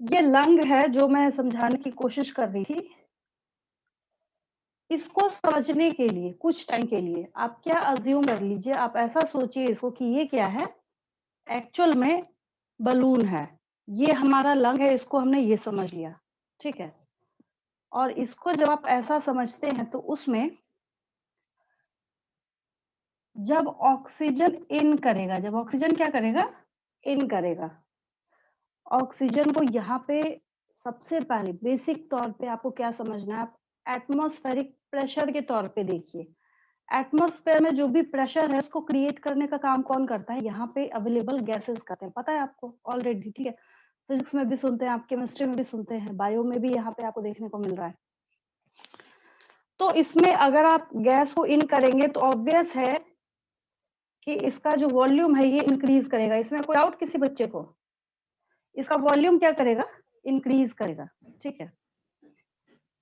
ये लंग है जो मैं समझाने की कोशिश कर रही थी। इसको समझने के लिए कुछ टाइम के लिए आप क्या अज़्यूम कर लीजिए, आप ऐसा सोचिए इसको कि ये क्या है? एक्चुअल में बलून है। ये हमारा लंग है, इसको हमने ये समझ लिया, ठीक है? और इसको जब आप ऐसा समझते हैं तो उसमें जब ऑक्सीजन इन करेगा, जब ऑक्सीजन क्या करेगा? इन करेगा। ऑक्सीजन को यहाँ पे सबसे पहले बेसिक तौर पे आपको क्या समझना है, आप एटमॉस्फेरिक प्रेशर के तौर पे देखिए। एटमॉस्फेयर में जो भी प्रेशर है उसको क्रिएट करने का काम कौन करता है? यहाँ पे अवेलेबल गैसेस करते हैं, पता है आपको ऑलरेडी, ठीक है? फिजिक्स में भी सुनते हैं आप, केमिस्ट्री में भी सुनते हैं, बायो में भी यहाँ पे आपको देखने को मिल रहा है। तो इसमें अगर आप गैस को इन करेंगे तो ऑब्वियस है कि इसका जो वॉल्यूम है ये इंक्रीज करेगा। इसमें कोई डाउट किसी बच्चे को? इसका वॉल्यूम क्या करेगा? इंक्रीज करेगा, ठीक है?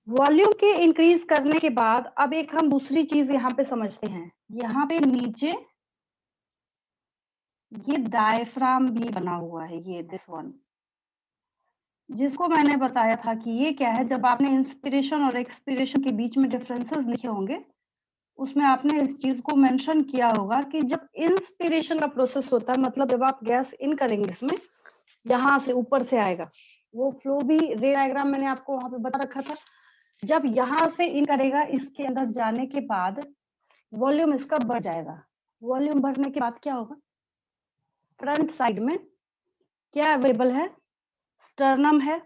वॉल्यूम के इंक्रीज करने के बाद अब एक हम दूसरी चीज यहाँ पे समझते हैं। यहाँ पे नीचे ये डायफ्राम भी बना हुआ है, ये दिस वन, जिसको मैंने बताया था कि ये क्या है। जब आपने इंस्पिरेशन और एक्सपिरेशन के बीच में डिफरेंसेस लिखे होंगे, उसमें आपने इस चीज को मेंशन किया होगा कि जब इंस्पिरेशन का प्रोसेस होता है, मतलब जब आप गैस इन करेंगे इसमें, यहाँ से ऊपर से आएगा। वो फ्लो भी रे डायग्राम मैंने आपको वहां पे बता रखा था। जब यहाँ से इन करेगा, इसके अंदर जाने के बाद वॉल्यूम इसका बढ़ जाएगा। वॉल्यूम बढ़ने के बाद क्या होगा? फ्रंट साइड में क्या अवेलेबल है? स्टर्नम है।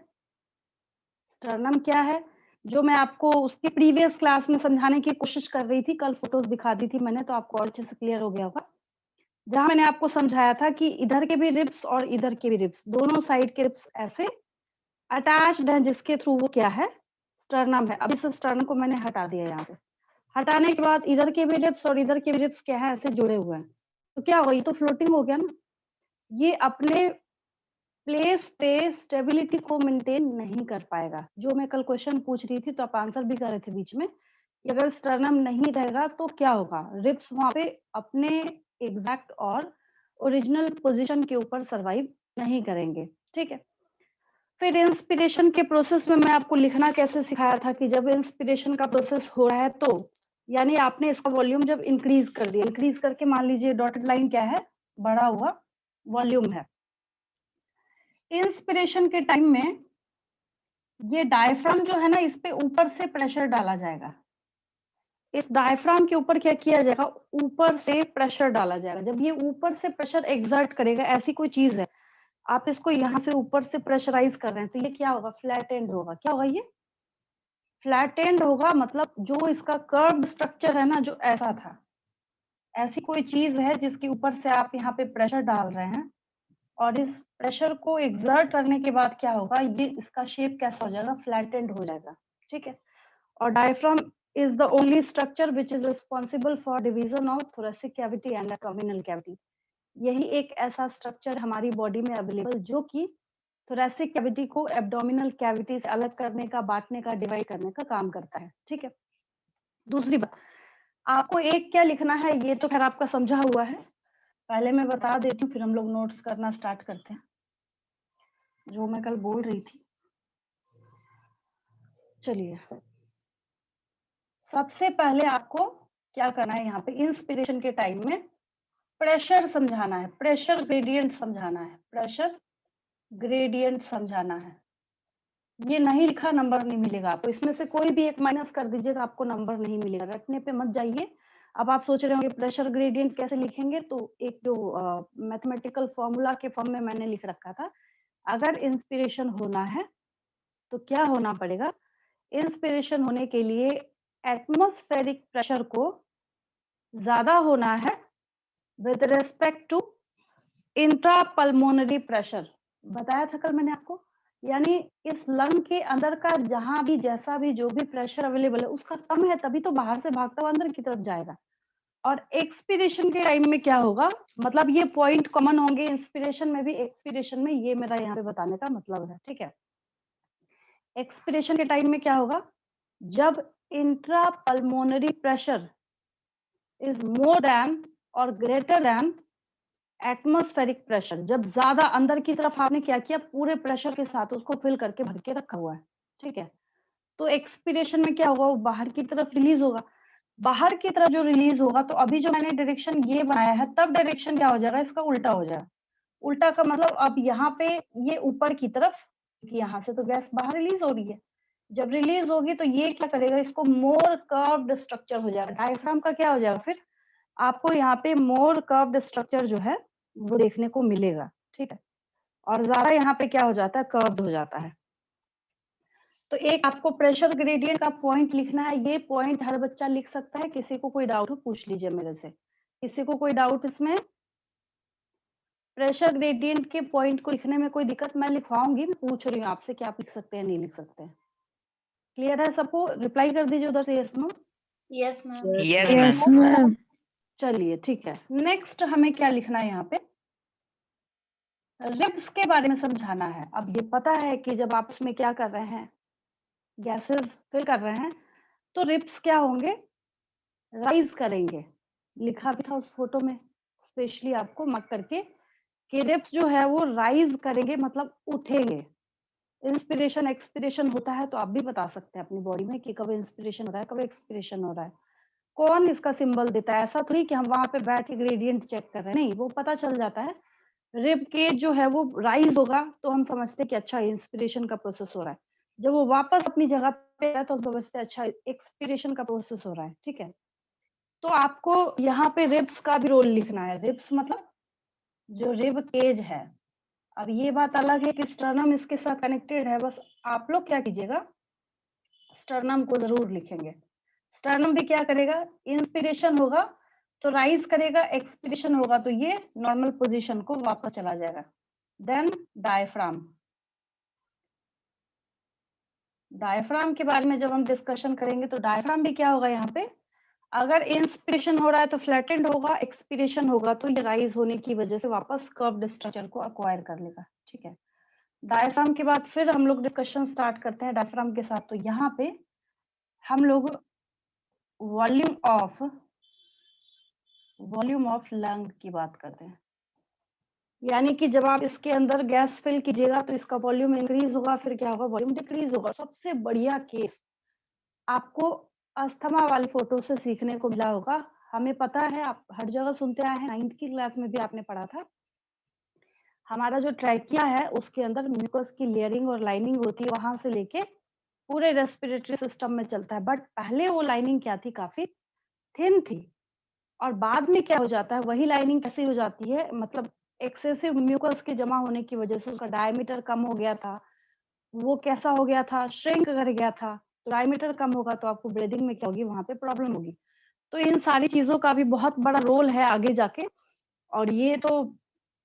स्टर्नम क्या है? जो मैं आपको उसकी प्रीवियस क्लास में समझाने की कोशिश कर रही थी, कल फोटोज दिखा दी थी मैंने, तो आपको और अच्छे से क्लियर हो गया होगा। जहां मैंने आपको समझाया था कि इधर के भी रिब्स और इधर के भी रिब्स, दोनों साइड के रिब्स ऐसे अटैच्ड हैं, जिसके थ्रू वो क्या है? स्टर्नम है। अब इस स्टर्नम को मैंने हटा दिया यहाँ से। हटाने के बाद इधर के भी रिब्स और इधर के भी रिब्स क्या है? ऐसे जुड़े हुए हैं। तो क्या हो, ये तो फ्लोटिंग हो गया ना। ये अपने प्लेस पे स्टेबिलिटी को मेंटेन नहीं कर पाएगा। जो मैं कल क्वेश्चन पूछ रही थी तो आप आंसर भी कर रहे थे बीच में, कि अगर स्टर्नम नहीं रहेगा तो क्या होगा? रिब्स वहां पे अपने एग्जैक्ट और ओरिजिनल पोजीशन के ऊपर सरवाइव नहीं करेंगे, ठीक है? फिर इंस्पिरेशन के प्रोसेस में मैं आपको लिखना कैसे सिखाया था कि जब इंस्पिरेशन का प्रोसेस हो रहा है तो यानी आपने इसका वॉल्यूम जब इंक्रीज कर दिया, इंक्रीज करके मान लीजिए डॉटेड लाइन क्या है? बढ़ा हुआ वॉल्यूम है। इंस्पिरेशन के टाइम में ये डायफ्राम जो है ना, इस पे ऊपर से प्रेशर डाला जाएगा। इस डायफ्राम के ऊपर क्या किया जाएगा? ऊपर से प्रेशर डाला जाएगा। जब ये ऊपर से प्रेशर एक्सर्ट करेगा, ऐसी कोई चीज है, आप इसको यहाँ से ऊपर से प्रेशराइज कर रहे हैं, तो ये क्या होगा? फ्लैट एंड होगा। क्या होगा? ये फ्लैट एंड होगा। मतलब जो इसका कर्व स्ट्रक्चर है ना, जो ऐसा था, ऐसी कोई चीज है जिसके ऊपर से आप यहाँ पे प्रेशर डाल रहे हैं, और इस प्रेशर को एक्सर्ट करने के बाद क्या होगा? ये इसका शेप कैसा हो जाएगा? फ्लैटेंड हो जाएगा, ठीक है? और diaphragm is the only structure which is responsible for division of thoracic cavity and abdominal cavity. यही एक ऐसा स्ट्रक्चर हमारी बॉडी में अवेलेबल जो कि थोरेसिक कैविटी को एब्डोमिनल कैविटी से अलग करने का, बांटने का, डिवाइड करने का काम करता है, ठीक है? दूसरी बात, आपको एक क्या लिखना है, ये तो खैर आपका समझा हुआ है, पहले मैं बता देती हूँ, फिर हम लोग नोट्स करना स्टार्ट करते हैं जो मैं कल बोल रही थी। चलिए, सबसे पहले आपको क्या करना है? यहाँ पे इंस्पिरेशन के टाइम में प्रेशर समझाना है, प्रेशर ग्रेडियंट समझाना है, प्रेशर ग्रेडियंट समझाना है। ये नहीं लिखा, नंबर नहीं मिलेगा आपको। इसमें से कोई भी एक माइनस कर दीजिएगा, आपको नंबर नहीं मिलेगा। रटने पे मत जाइए। अब आप सोच रहे होंगे प्रेशर ग्रेडियंट कैसे लिखेंगे, तो एक जो मैथमेटिकल फॉर्मूला के फॉर्म में मैंने लिख रखा था। अगर इंस्पिरेशन होना है तो क्या होना पड़ेगा? इंस्पिरेशन होने के लिए एटमॉस्फेरिक प्रेशर को ज्यादा होना है with respect to intra pulmonary pressure. बताया था कल मैंने आपको। यानी इस लंग के अंदर का जहां भी, जैसा भी, जो भी प्रेशर अवेलेबल है उसका कम है, तभी तो बाहर से भागता हुआ अंदर की तरफ जाएगा। और एक्सपीरेशन के टाइम में क्या होगा? मतलब ये पॉइंट कॉमन होंगे इंस्पिरेशन में भी, एक्सपीरेशन में, ये मेरा यहाँ पे बताने का मतलब है, ठीक है? एक्सपीरेशन के टाइम में क्या होगा? जब intra pulmonary pressure is more than or greater than atmospheric pressure, जब ज्यादा अंदर की तरफ आपने क्या किया, पूरे प्रेशर के साथ उसको फिल करके भर के रखा हुआ है, ठीक है। तो एक्सपीरेशन में क्या होगा, वो बाहर की तरफ रिलीज होगा। बाहर की तरफ जो रिलीज होगा, तो अभी जो मैंने डायरेक्शन ये बनाया है, तब डायरेक्शन क्या हो जाएगा, इसका उल्टा हो जाएगा। उल्टा का मतलब अब यहाँ पे ये ऊपर की तरफ, क्योंकि यहाँ से तो गैस बाहर रिलीज हो रही है। जब रिलीज होगी तो ये क्या करेगा, इसको मोर कर्व्ड स्ट्रक्चर हो जाएगा। डायफ्राम का क्या हो जाएगा, फिर आपको यहाँ पे मोर कर्व्ड स्ट्रक्चर जो है वो देखने को मिलेगा, ठीक है। और ज्यादा यहाँ पे क्या हो जाता है, कर्व्ड हो जाता है। तो एक आपको प्रेशर ग्रेडियंट का पॉइंट लिखना है। ये पॉइंट हर बच्चा लिख सकता है। किसी को कोई डाउट हो पूछ लीजिए मेरे से। किसी को कोई डाउट इसमें? प्रेशर ग्रेडियंट के पॉइंट को लिखने में कोई दिक्कत? मैं लिखवाऊंगी, मैं पूछ रही हूँ आपसे कि आप लिख सकते हैं नहीं लिख सकते हैं। क्लियर है सबको? रिप्लाई कर दीजिए उधर से, yes no. Yes ma'am. Yes yes ma'am. Ma'am. चलिए ठीक है, नेक्स्ट हमें क्या लिखना है यहाँ पे, रिब्स के बारे में समझाना है। अब ये पता है कि जब आप उसमें क्या कर रहे हैं, गैसेस फिल कर रहे हैं, तो रिब्स क्या होंगे, राइज करेंगे। लिखा भी था उस फोटो में स्पेशली आपको मार्क करके कि रिब्स जो है वो राइज करेंगे, मतलब उठेंगे। इंस्पिरेशन एक्सपिरेशन होता है, तो आप भी बता सकते हैं अपनी बॉडी में कि कब इंस्पिरेशन हो रहा है, कब एक्सपिरेशन हो रहा है। कौन इसका सिंबल देता है? ऐसा थोड़ी कि हम वहां पे बैठ के ग्रेडियंट चेक कर रहे हैं, नहीं, वो पता चल जाता है। रिब के जो है वो राइज होगा तो हम समझते हैं कि अच्छा इंस्पिरेशन का प्रोसेस हो रहा है। जब वो वापस अपनी जगह पे है तो हम समझते हैं अच्छा एक्सपिरेशन का प्रोसेस हो रहा है, ठीक है। तो आपको यहाँ पे रिब्स का भी रोल लिखना है। रिब्स मतलब जो रिब केज है। अब ये बात अलग है कि स्टर्नम इसके साथ कनेक्टेड है, बस आप लोग क्या कीजिएगा, स्टर्नम को जरूर लिखेंगे। स्टर्नम भी क्या करेगा, इंस्पिरेशन होगा तो राइज करेगा, एक्सपिरेशन होगा तो ये नॉर्मल पोजीशन को वापस चला जाएगा। Then diaphragm. डायफ्राम के बारे में जब हम डिस्कशन करेंगे तो डायफ्राम भी क्या होगा, यहाँ पे अगर इंस्पिरेशन हो रहा है तो फ्लैटेंड होगा, एक्सपिरेशन होगा तो ये राइज होने की वजह से वापस कर्व्ड स्ट्रक्चर को अक्वायर कर लेगा, ठीक है। डायफ्राम के बाद फिर हम लोग डिस्कशन स्टार्ट करते हैं डायफ्राम के साथ। तो यहाँ पे हम लोग वॉल्यूम ऑफ लंग की बात करते हैं। यानी कि जब आप इसके अंदर गैस फिल कीजिएगा तो इसका वॉल्यूम इंक्रीज होगा, फिर क्या होगा, वॉल्यूम डिक्रीज होगा। सबसे बढ़िया केस आपको अस्थमा वाली फोटो से सीखने को मिला होगा। हमें पता है, आप हर जगह सुनते आए हैं, 9th की क्लास में भी आपने पढ़ा था। हमारा जो ट्रैकिया है उसके अंदर म्यूकस की लेयरिंग और लाइनिंग होती है, वहां से लेके पूरे रेस्पिरेटरी सिस्टम में चलता है। बट पहले वो लाइनिंग क्या थी, काफी थिन थी। और बाद में क्या हो जाता है, वही लाइनिंग कैसी हो जाती है, मतलब एक्सेसिव म्यूकस के जमा होने की वजह से उसका डायमीटर कम हो गया था। वो कैसा हो गया था, श्रिंक कर गया था। तो डायमीटर कम होगा तो आपको ब्रीदिंग में क्या होगी, वहां पे प्रॉब्लम होगी। तो इन सारी चीजों का भी बहुत बड़ा रोल है आगे जाके। और ये तो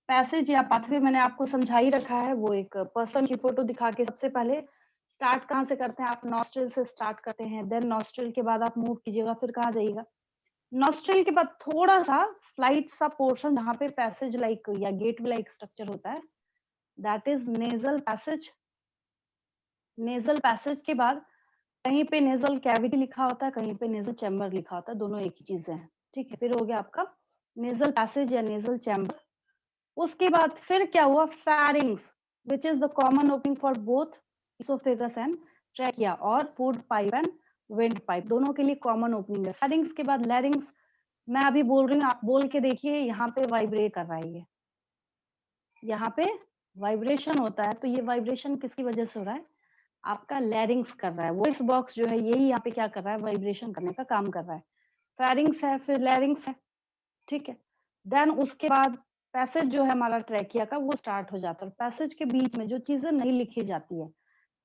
पैसेज या पाथवे मैंने आपको समझा ही रखा है। वो एक पर्सन की फोटो दिखा के सबसे पहले स्टार्ट कहाँ से करते हैं, आप नॉस्ट्रिल से स्टार्ट करते हैं। देन नॉस्ट्रिल के बाद आप मूव कीजिएगा, फिर कहाँ जाइएगा, नॉस्ट्रिल के बाद थोड़ा सा फ्लाइट सा पोर्शन जहाँ पे पैसेज लाइक या गेट लाइक स्ट्रक्चर होता है, that is nasal passage. Nasal passage के बाद कहीं पे नेजल कैविटी लिखा होता है, कहीं पे नेजल चैम्बर लिखा होता है, दोनों एक ही चीजें हैं, ठीक है। फिर हो गया आपका नेजल पैसेज या नेजल चैम्बर। उसके बाद फिर क्या हुआ, pharynx, which is the common opening for both oesophagus and trachea, और food pipe and wind pipe, दोनों के लिए कॉमन ओपनिंग है। फेरिंग्स के बाद लैरिंग्स। मैं अभी बोल रही हूँ, आप बोल के देखिए, यहाँ पे वाइब्रेट कर रहा है ये, यहाँ पे वाइब्रेशन होता है। तो ये वाइब्रेशन किसकी वजह से हो रहा है, आपका लैरिंग्स कर रहा है। वॉइस बॉक्स जो है यही यहाँ पे क्या कर रहा है, वाइब्रेशन करने का काम कर रहा है। फेरिंग्स है, फिर लैरिंग्स है, ठीक है। देन उसके बाद पैसेज जो है हमारा ट्रैकिया का, वो स्टार्ट हो जाता है। पैसेज के बीच में जो चीजें नहीं लिखी जाती है,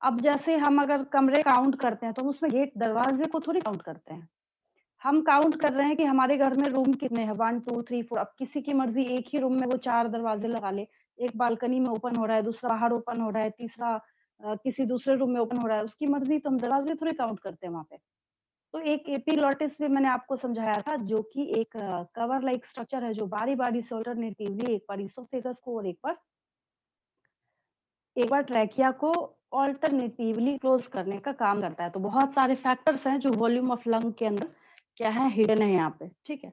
अब जैसे हम अगर कमरे काउंट करते हैं तो हम उसमें गेट दरवाजे को थोड़ी काउंट करते हैं। हम काउंट कर रहे हैं कि हमारे घर में रूम कितने हैं, 1 2 3 4। अब किसी की मर्जी एक ही रूम में वो 4 दरवाजे लगा ले, एक बालकनी में ओपन हो रहा है, दूसरा बाहर ओपन हो रहा है, तीसरा किसी दूसरे रूम में ओपन हो रहा है, उसकी मर्जी। तो हम दरवाजे थोड़ी काउंट करते हैं वहां पे। तो एक एपिग्लोटिस भी मैंने आपको समझाया था, जो कि एक कवर लाइक स्ट्रक्चर है, जो बारी बारी से ऑल्टरनेटिवली एक बार इसोफेगस को और एक बार ट्रैकिया को ऑल्टरनेटिवली क्लोज करने का काम करता है। तो बहुत सारे फैक्टर्स हैं जो वॉल्यूम ऑफ लंग के अंदर क्या है, हिडन है यहाँ पे, ठीक है।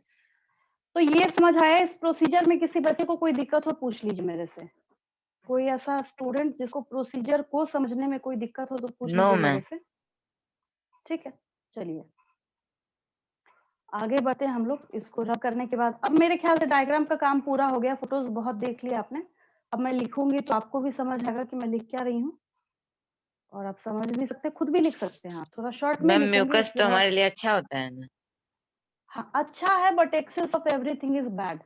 तो ये समझ आया इस प्रोसीजर में? किसी बच्चे को कोई दिक्कत हो पूछ लीजिए मेरे से। कोई ऐसा स्टूडेंट जिसको प्रोसीजर को समझने में कोई दिक्कत हो तो पूछ नो लीजिए मेरे मैम। से। ठीक है, चलिए आगे बढ़ते हैं हम लोग। इसको रब करने के बाद अब मेरे ख्याल से डायग्राम का काम पूरा हो गया। फोटोज बहुत देख लिया आपने। अब मैं लिखूंगी तो आपको भी समझ आएगा कि मैं लिख क्या रही हूँ, और आप समझ भी सकते हैं, खुद भी लिख सकते हैं। आप थोड़ा शॉर्ट में मैम लिखूंगी म्यूकस इसलिए तो बहुत। हमारे लिए अच्छा होता है ना? हाँ, अच्छा है, but excess of everything is bad.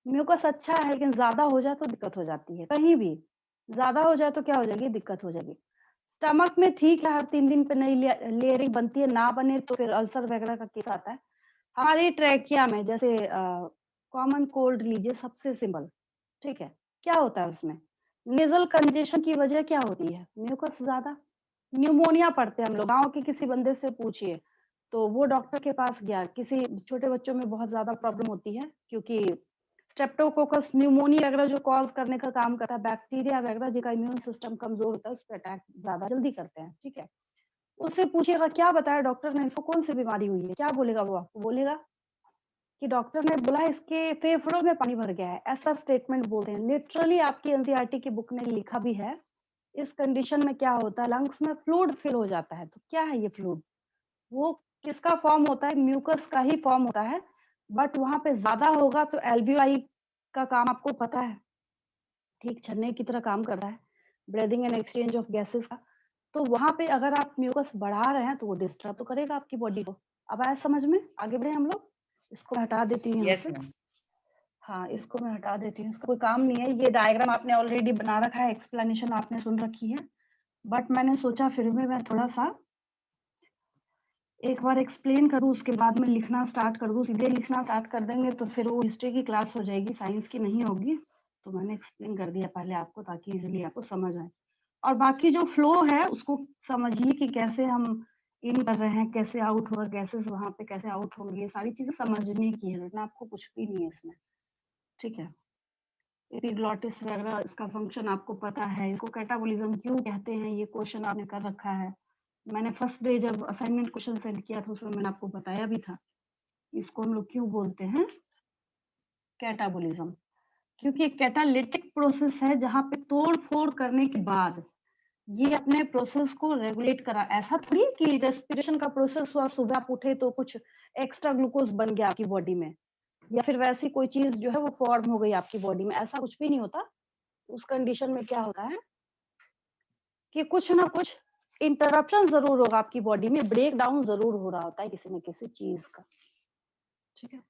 Mucus अच्छा है लेकिन ज्यादा हो जाए तो दिक्कत हो जाती है। कहीं भी ज्यादा हो जाए तो क्या हो जाएगी, दिक्कत हो जाएगी। स्टमक में ठीक है, हर 3 दिन पे नई लेयरिंग बनती है, ना बने तो फिर अल्सर वगैरह का केस आता है। हमारी ट्रैकिया में जैसे कॉमन कोल्ड लीजिए, सबसे सिंपल, ठीक है? क्या होता है उसमें? नेज़ल कंजेशन की वजह क्या होती है? म्यूकस ज़्यादा। न्यूमोनिया पढ़ते हैं हम लोग, गाँव के किसी बंदे से पूछिए, तो वो डॉक्टर के पास गया, किसी छोटे बच्चों में बहुत ज़्यादा प्रॉब्लम होती है क्योंकि स्ट्रेप्टोकोकस न्यूमोनिया वगैरह जो कॉज़ करने का काम करता है, बैक्टीरिया वगैरह जिनका इम्यून सिस्टम कमज़ोर होता है, उस पे अटैक ज़्यादा जल्दी करते हैं, ठीक है? उससे पूछिएगा क्या बताया डॉक्टर ने, इसको कौन-सी बीमारी हुई है? क्या बोलेगा वो आपको? बोलेगा कि डॉक्टर ने बोला इसके फेफड़ों में पानी भर गया है, ऐसा स्टेटमेंट बोलते हैं। लिटरली आपकी एनसीईआरटी की बुक में लिखा भी है, इस कंडीशन में क्या होता है, लंग्स में फ्लूइड फिल हो जाता है। तो क्या है ये फ्लूइड? वो किसका फॉर्म होता है? म्यूकस का ही फॉर्म होता है, बट वहाँ पे ज़्यादा होगा तो एल्वियोलाई का काम आपको पता है, ठीक छन्ने की तरह काम कर रहा है, breathing and exchange of gases का। तो वहाँ पे अगर आप म्यूकस बढ़ा रहे हैं तो वो डिस्टर्ब तो करेगा आपकी बॉडी को। अब आया समझ में? आगे बढ़े हम लोग? इसको हटा देती हूँ यहाँ यस से। मैम। हाँ, इसको मैं हटा देती हूँ, इसका कोई काम नहीं है। ये डायग्राम आपने ऑलरेडी बना रखा है, एक्सप्लेनेशन आपने सुन रखी है, बट मैंने सोचा फिर भी मैं थोड़ा-सा एक बार एक्सप्लेन करूँ, उसके बाद में लिखना स्टार्ट कर दूँ। सीधे लिखना स्टार्ट कर देंगे तो फिर वो हिस्ट्री की क्लास हो जाएगी, साइंस की नहीं होगी। तो मैंने एक्सप्लेन कर दिया पहले आपको ताकि ईज़िली आपको समझ आए। और बाकी जो फ्लो है उसको समझिए कि कैसे हम इन कर रहे हैं, कैसे आउट होगा, गैसेज़ वहाँ पे कैसे आउट होंगी, ये सारी चीज़ें समझने की है, वरना आपको कुछ भी नहीं है इसमें, ठीक है? एपिग्लॉटिस वगैरह इसका फंक्शन आपको पता है, इसको कैटाबोलिज्म क्यों कहते हैं, ये क्वेश्चन आपने कर रखा है। मैंने फर्स्ट डे जब असाइनमेंट क्वेश्चन सेंड किया था उसमें मैंने आपको बताया भी था, इसको हम लोग क्यों बोलते हैं कैटाबोलिज्म, क्योंकि एक कैटालिटिक प्रोसेस है जहाँ पे तोड़-फोड़ करने के बाद ये अपने प्रोसेस को रेगुलेट करा। ऐसा थोड़ी है कि रेस्पिरेशन का प्रोसेस हुआ, सुबह आप उठे तो कुछ एक्स्ट्रा ग्लूकोज बन गया आपकी बॉडी में, या फिर वैसी कोई चीज़ जो है वो फॉर्म हो गई आपकी बॉडी में, ऐसा कुछ भी नहीं होता। उस कंडीशन में क्या होता है कि कुछ ना कुछ इंटरप्शन ज़रूर होगा आपकी बॉडी में, ब्रेक डाउन ज़रूर हो रहा होता है किसी न किसी चीज़ का, ठीक है?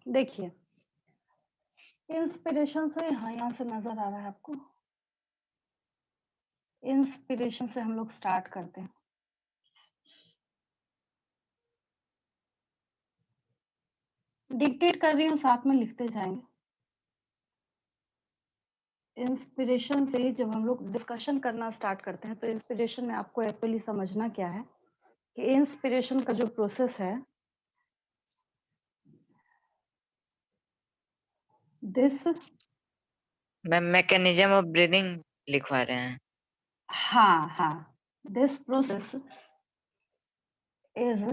देखिए, इंस्पिरेशन से, हाँ, यहाँ से नज़र आ रहा है आपको? इंस्पिरेशन से हम लोग स्टार्ट करते हैं। डिक्टेट कर रही हूँ, साथ में लिखते जाएँगे। इंस्पिरेशन से जब हम लोग डिस्कशन करना स्टार्ट करते हैं, तो इंस्पिरेशन में आपको एक्चुअली समझना क्या है कि इंस्पिरेशन का जो प्रोसेस है, this ma'am mechanism of breathing लिखवा रहे हैं। हाँ, हाँ, this process is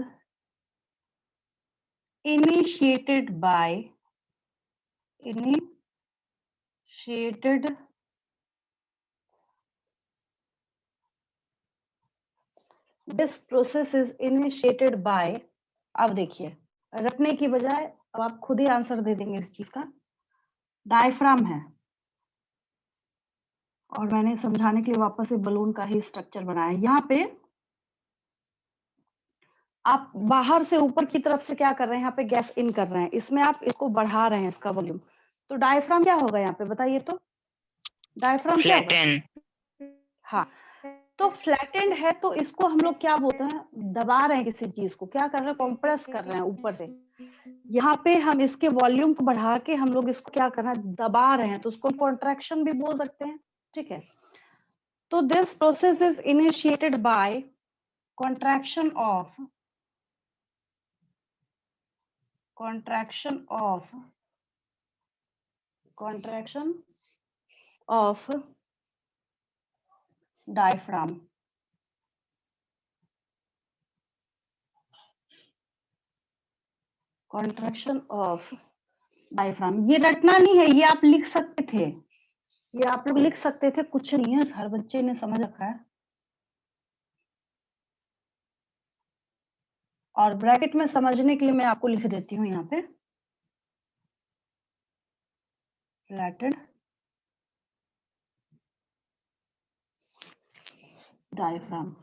initiated by initiated this process is initiated by, अब देखिए रटने की बजाय अब आप खुद ही आंसर दे देंगे इस चीज का। डायफ्राम है, और मैंने समझाने के लिए वापस से बलून का ही स्ट्रक्चर बनाया है। यहाँ पे आप बाहर से ऊपर की तरफ से क्या कर रहे हैं, यहाँ पे गैस इन कर रहे हैं, इसमें आप इसको बढ़ा रहे हैं इसका वॉल्यूम। तो डायफ्राम क्या होगा यहाँ पे बताइए तो? डायफ्राम क्या होगा? फ्लैटन। हाँ, तो फ्लैटेंड है तो इसको हम लोग क्या बोलते हैं, दबा रहे हैं किसी चीज को, क्या कर रहे हैं, कंप्रेस कर रहे हैं ऊपर से। यहाँ पे हम इसके वॉल्यूम को बढ़ा के हम लोग इसको क्या कर रहे हैं, दबा रहे हैं, तो उसको कॉन्ट्रैक्शन भी बोल सकते हैं, ठीक है? तो this process is initiated by contraction of diaphragm. Contraction of diaphragm. ये रटना नहीं है, ये आप लिख सकते थे, ये आप लोग लिख सकते थे, कुछ नहीं है, हर बच्चे ने समझ रखा है। और ब्रैकेट में समझने के लिए मैं आपको लिख देती हूँ यहाँ पे फ्लैटेड डायफ्राम।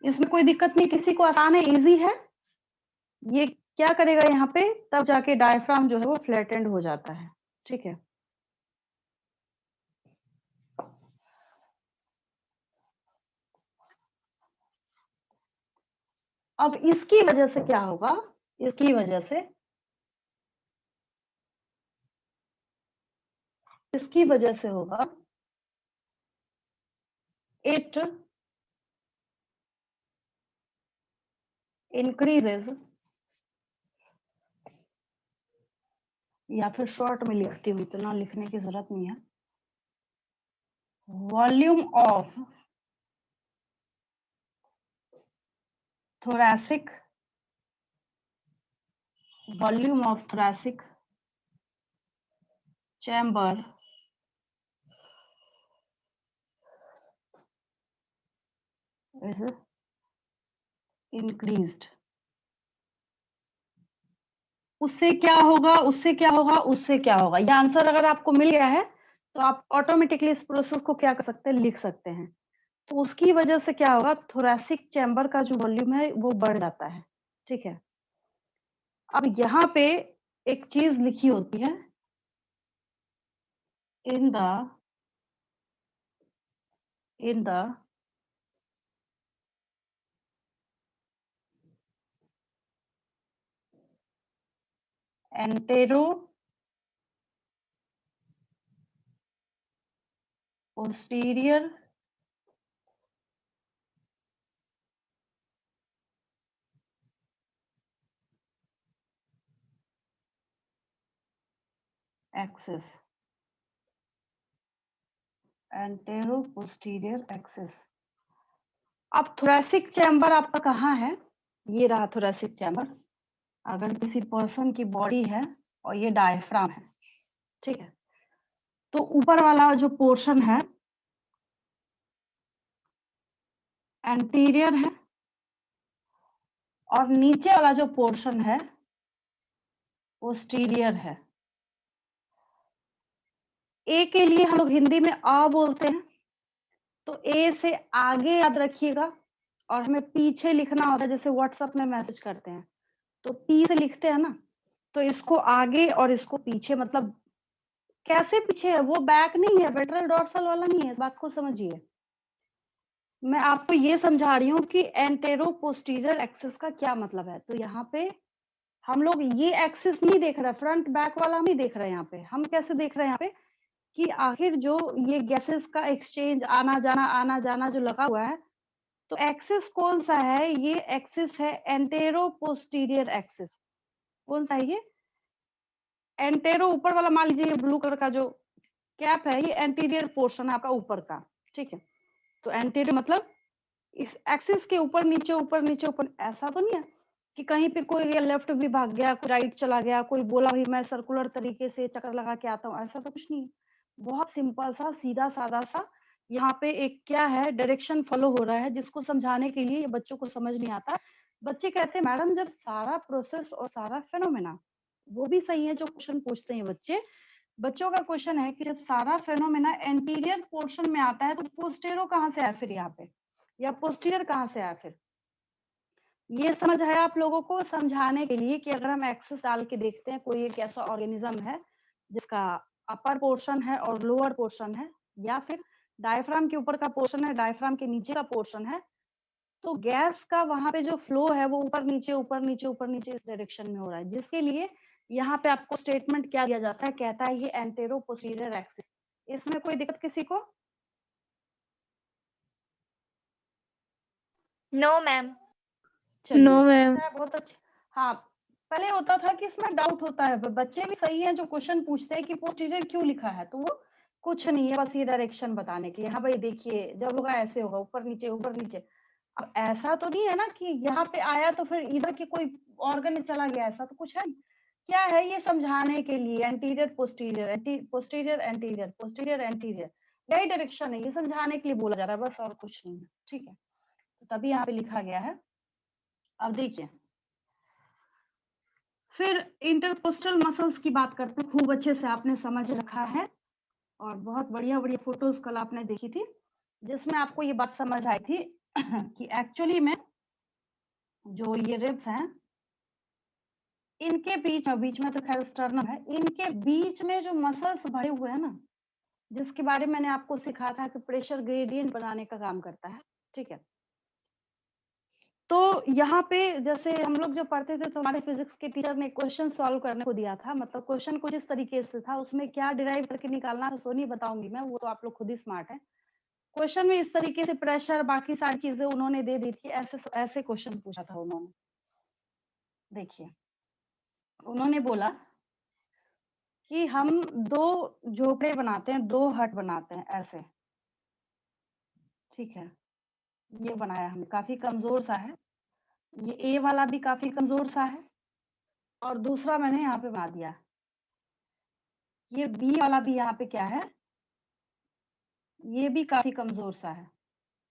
इसमें कोई दिक्कत नहीं, किसी को आसान है, इजी है। ये क्या करेगा यहाँ पे, तब जाके डायफ्राम जो है वो फ्लैटेंड हो जाता है, ठीक है। अब इसकी वजह से क्या होगा, इसकी वजह से होगा इट इंक्रीजेस, या फिर शॉर्ट में लिखती हूँ, इतना लिखने की जरूरत नहीं है, volume of thoracic chamber is increased. उससे क्या होगा, ये आंसर अगर आपको मिल गया है तो आप ऑटोमेटिकली इस प्रोसेस को क्या कर सकते हैं, लिख सकते हैं। तो उसकी वजह से क्या होगा, थोरैसिक चैम्बर का जो वॉल्यूम है वो बढ़ जाता है, ठीक है। अब यहाँ पे एक चीज लिखी होती है, in the entero-posterior axis, entero-posterior axis. अब थोरैसिक चैम्बर आपका कहाँ है, ये रहा थोरैसिक चैम्बर। अगर किसी पर्सन की बॉडी है और ये डायफ्राम है, ठीक है, तो ऊपर वाला जो पोर्शन है एंटीरियर है और नीचे वाला जो पोर्शन है पोस्टीरियर है। ए के लिए हम लोग हिंदी में आ बोलते हैं, तो ए से आगे याद रखिएगा, और हमें पीछे लिखना होता है, जैसे व्हाट्सएप में मैसेज करते हैं तो पी से लिखते हैं ना, तो इसको आगे और इसको पीछे, मतलब कैसे पीछे है, वो बैक नहीं है, वेंट्रल डोर्सल वाला नहीं है, इस बात को समझिए। मैं आपको ये समझा रही हूँ कि एंटेरो पोस्टीरियर एक्सिस का क्या मतलब है। तो यहाँ पे हम लोग ये एक्सिस नहीं देख रहे, फ्रंट बैक वाला नहीं देख रहे, यहाँ पे हम कैसे देख रहे हैं, यहाँ पे कि आखिर जो ये गैसेस का एक्सचेंज, आना जाना जो लगा हुआ है, तो एक्सिस कौन सा है, ये एक्सिस है एंटेरो पोस्टीरियर एक्सिस। कौन सा है ये, एंटेरो ऊपर वाला, मान लीजिए ब्लू कलर का जो कैप है, ये एंटीरियर पोर्शन है आपका ऊपर का, ठीक है। तो एंटीरियर मतलब इस एक्सिस के ऊपर नीचे ऐसा तो नहीं है कि कहीं पे कोई लेफ्ट भी भाग गया, कोई राइट चला गया, कोई बोला भी मैं सर्कुलर तरीके से चक्कर लगा के आता हूँ, ऐसा तो कुछ नहीं। बहुत सिंपल सा, सीधा साधा सा, यहाँ पे एक क्या है, डायरेक्शन फॉलो हो रहा है, जिसको समझाने के लिए बच्चों को समझ नहीं आता। बच्चे कहते हैं मैडम जब सारा प्रोसेस और सारा फेनोमेना, वो भी सही है जो क्वेश्चन पूछते हैं बच्चे। बच्चों का क्वेश्चन है कि जब सारा फेनोमेना एंटीरियर पोर्शन में आता है तो पोस्टेरो कहाँ से आया फिर यहाँ पे, या पोस्टीरियर कहाँ से आया फिर। ये समझ है आप लोगों को, समझाने के लिए कि अगर हम एक्सिस डाल के देखते हैं, कोई एक ऐसा ऑर्गेनिज्म है जिसका अपर पोर्शन है और लोअर पोर्शन है, या फिर डायफ्राम के ऊपर का पोर्शन है, डायफ्राम के नीचे का पोर्शन है, तो गैस का वहां पे जो फ्लो है वो ऊपर नीचे इस डायरेक्शन में हो रहा है, जिसके लिए यहाँ पे आपको स्टेटमेंट क्या दिया जाता है, कहता है ये एंटेरो पोस्टीरियर एक्सिस। इसमें कोई दिक्कत किसी को? No ma'am. चलिए नो समझ मैम। आया, बहुत अच्छा। हाँ, पहले होता था कि इसमें डाउट होता है, बच्चे भी सही हैं जो क्वेश्चन पूछते हैं कि पोस्टीरियर क्यों लिखा है, तो वो कुछ नहीं है, बस ये डायरेक्शन बताने के लिए। हाँ भाई देखिए, जब होगा ऐसे होगा, ऊपर नीचे ऊपर नीचे। अब ऐसा तो नहीं है ना कि यहाँ पे आया तो फिर इधर के कोई ऑर्गन में चला गया, ऐसा तो कुछ है नहीं। क्या है, ये समझाने के लिए anterior posterior, posterior anterior, posterior anterior, यही डायरेक्शन है, ये समझाने के लिए बोला जा रहा है, बस और कुछ नहीं है। ठीक है, तो तभी यहाँ पे लिखा गया है। अब देखिए, फिर इंटरकोस्टल मसल्स की बात करते हैं। खूब अच्छे से आपने समझ रखा है और बहुत बढ़िया बढ़िया फोटोज कल आपने देखी थी, जिसमें आपको ये बात समझ आई थी कि एक्चुअली में जो ये रिब्स हैं, इनके बीच में तो खैर स्टर्नम है, इनके बीच में जो मसल्स भरे हुए हैं ना, जिसके बारे में मैंने आपको सिखाया था कि प्रेशर ग्रेडियंट बनाने का काम करता है। ठीक है, तो यहाँ पे जैसे हम लोग जब पढ़ते थे तो हमारे फिजिक्स के टीचर ने क्वेश्चन सॉल्व करने को दिया था, मतलब क्वेश्चन कुछ इस तरीके से था, उसमें क्या डिराइव करके निकालना है सो नहीं बताऊंगी मैं, वो तो आप लोग खुद ही स्मार्ट है। क्वेश्चन में इस तरीके से प्रेशर बाकी सारी चीजें उन्होंने दे दी थी, ऐसे ऐसे क्वेश्चन पूछा था उन्होंने। देखिए, उन्होंने बोला कि हम दो झोपड़े बनाते हैं, दो हट बनाते हैं ऐसे। ठीक है, ये बनाया हमने, काफी कमजोर सा है, ये ए वाला भी काफी कमजोर सा है, और दूसरा मैंने यहाँ पे बना दिया, ये बी वाला भी यहाँ पे क्या है, ये भी काफी कमजोर सा है।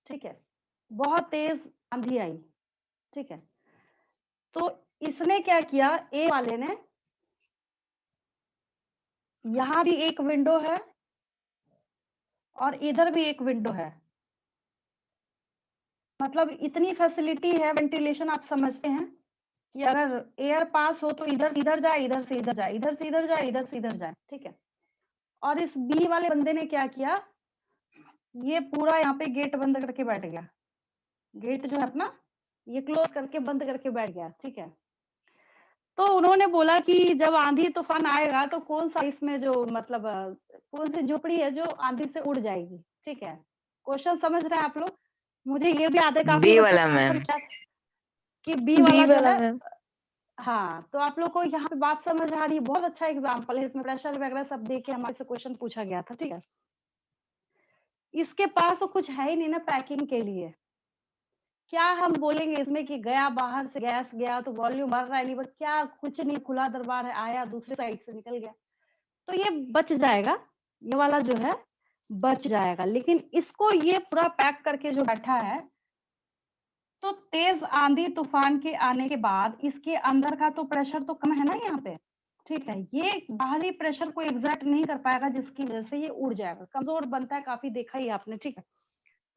ठीक है, बहुत तेज आंधी आई। ठीक है, तो इसने क्या किया, ए वाले ने, यहाँ भी एक विंडो है और इधर भी एक विंडो है, मतलब इतनी फैसिलिटी है वेंटिलेशन, आप समझते हैं कि अगर एयर पास हो तो इधर इधर जाए, इधर से इधर जाए, इधर से इधर जाए, इधर से इधर जाए। ठीक है, और इस बी वाले बंदे ने क्या किया, ये पूरा यहाँ पे गेट बंद करके बैठ गया, गेट जो है अपना ये क्लोज करके बंद करके बैठ गया। ठीक है, तो उन्होंने बोला कि जब आंधी तूफान आएगा तो कौन सा इसमें जो मतलब कौन सी झोपड़ी है जो आंधी से उड़ जाएगी। ठीक है, क्वेश्चन समझ रहे हैं आप लोग? मुझे ये भी याद है काफी बी बच्चों वाला ने आंसर मैम। किया कि बी वाला जो है। मैम। हाँ, तो आप लोग को यहाँ पे बात समझ आ रही है, बहुत अच्छा एग्जाम्पल है, इसमें प्रेशर वगैरह सब दे के हमारे से क्वेश्चन पूछा गया था। ठीक है, इसके पास तो कुछ है ही नहीं ना पैकिंग के लिए, क्या हम बोलेंगे इसमें कि गया बाहर से गैस गया तो वॉल्यूम बढ़ रहा है, नहीं बट क्या, कुछ नहीं, खुला दरबार है, आया दूसरी साइड से निकल गया, तो ये बच जाएगा, ये वाला जो है बच जाएगा। लेकिन इसको ये पूरा पैक करके जो बैठा है, तो तेज आंधी तूफान के आने के बाद इसके अंदर का तो प्रेशर तो कम है ना यहाँ पे। ठीक है, ये बाहरी प्रेशर को एग्जर्ट नहीं कर पाएगा, जिसकी वजह से ये उड़ जाएगा, कमजोर बनता है, काफी देखा ही आपने। ठीक है,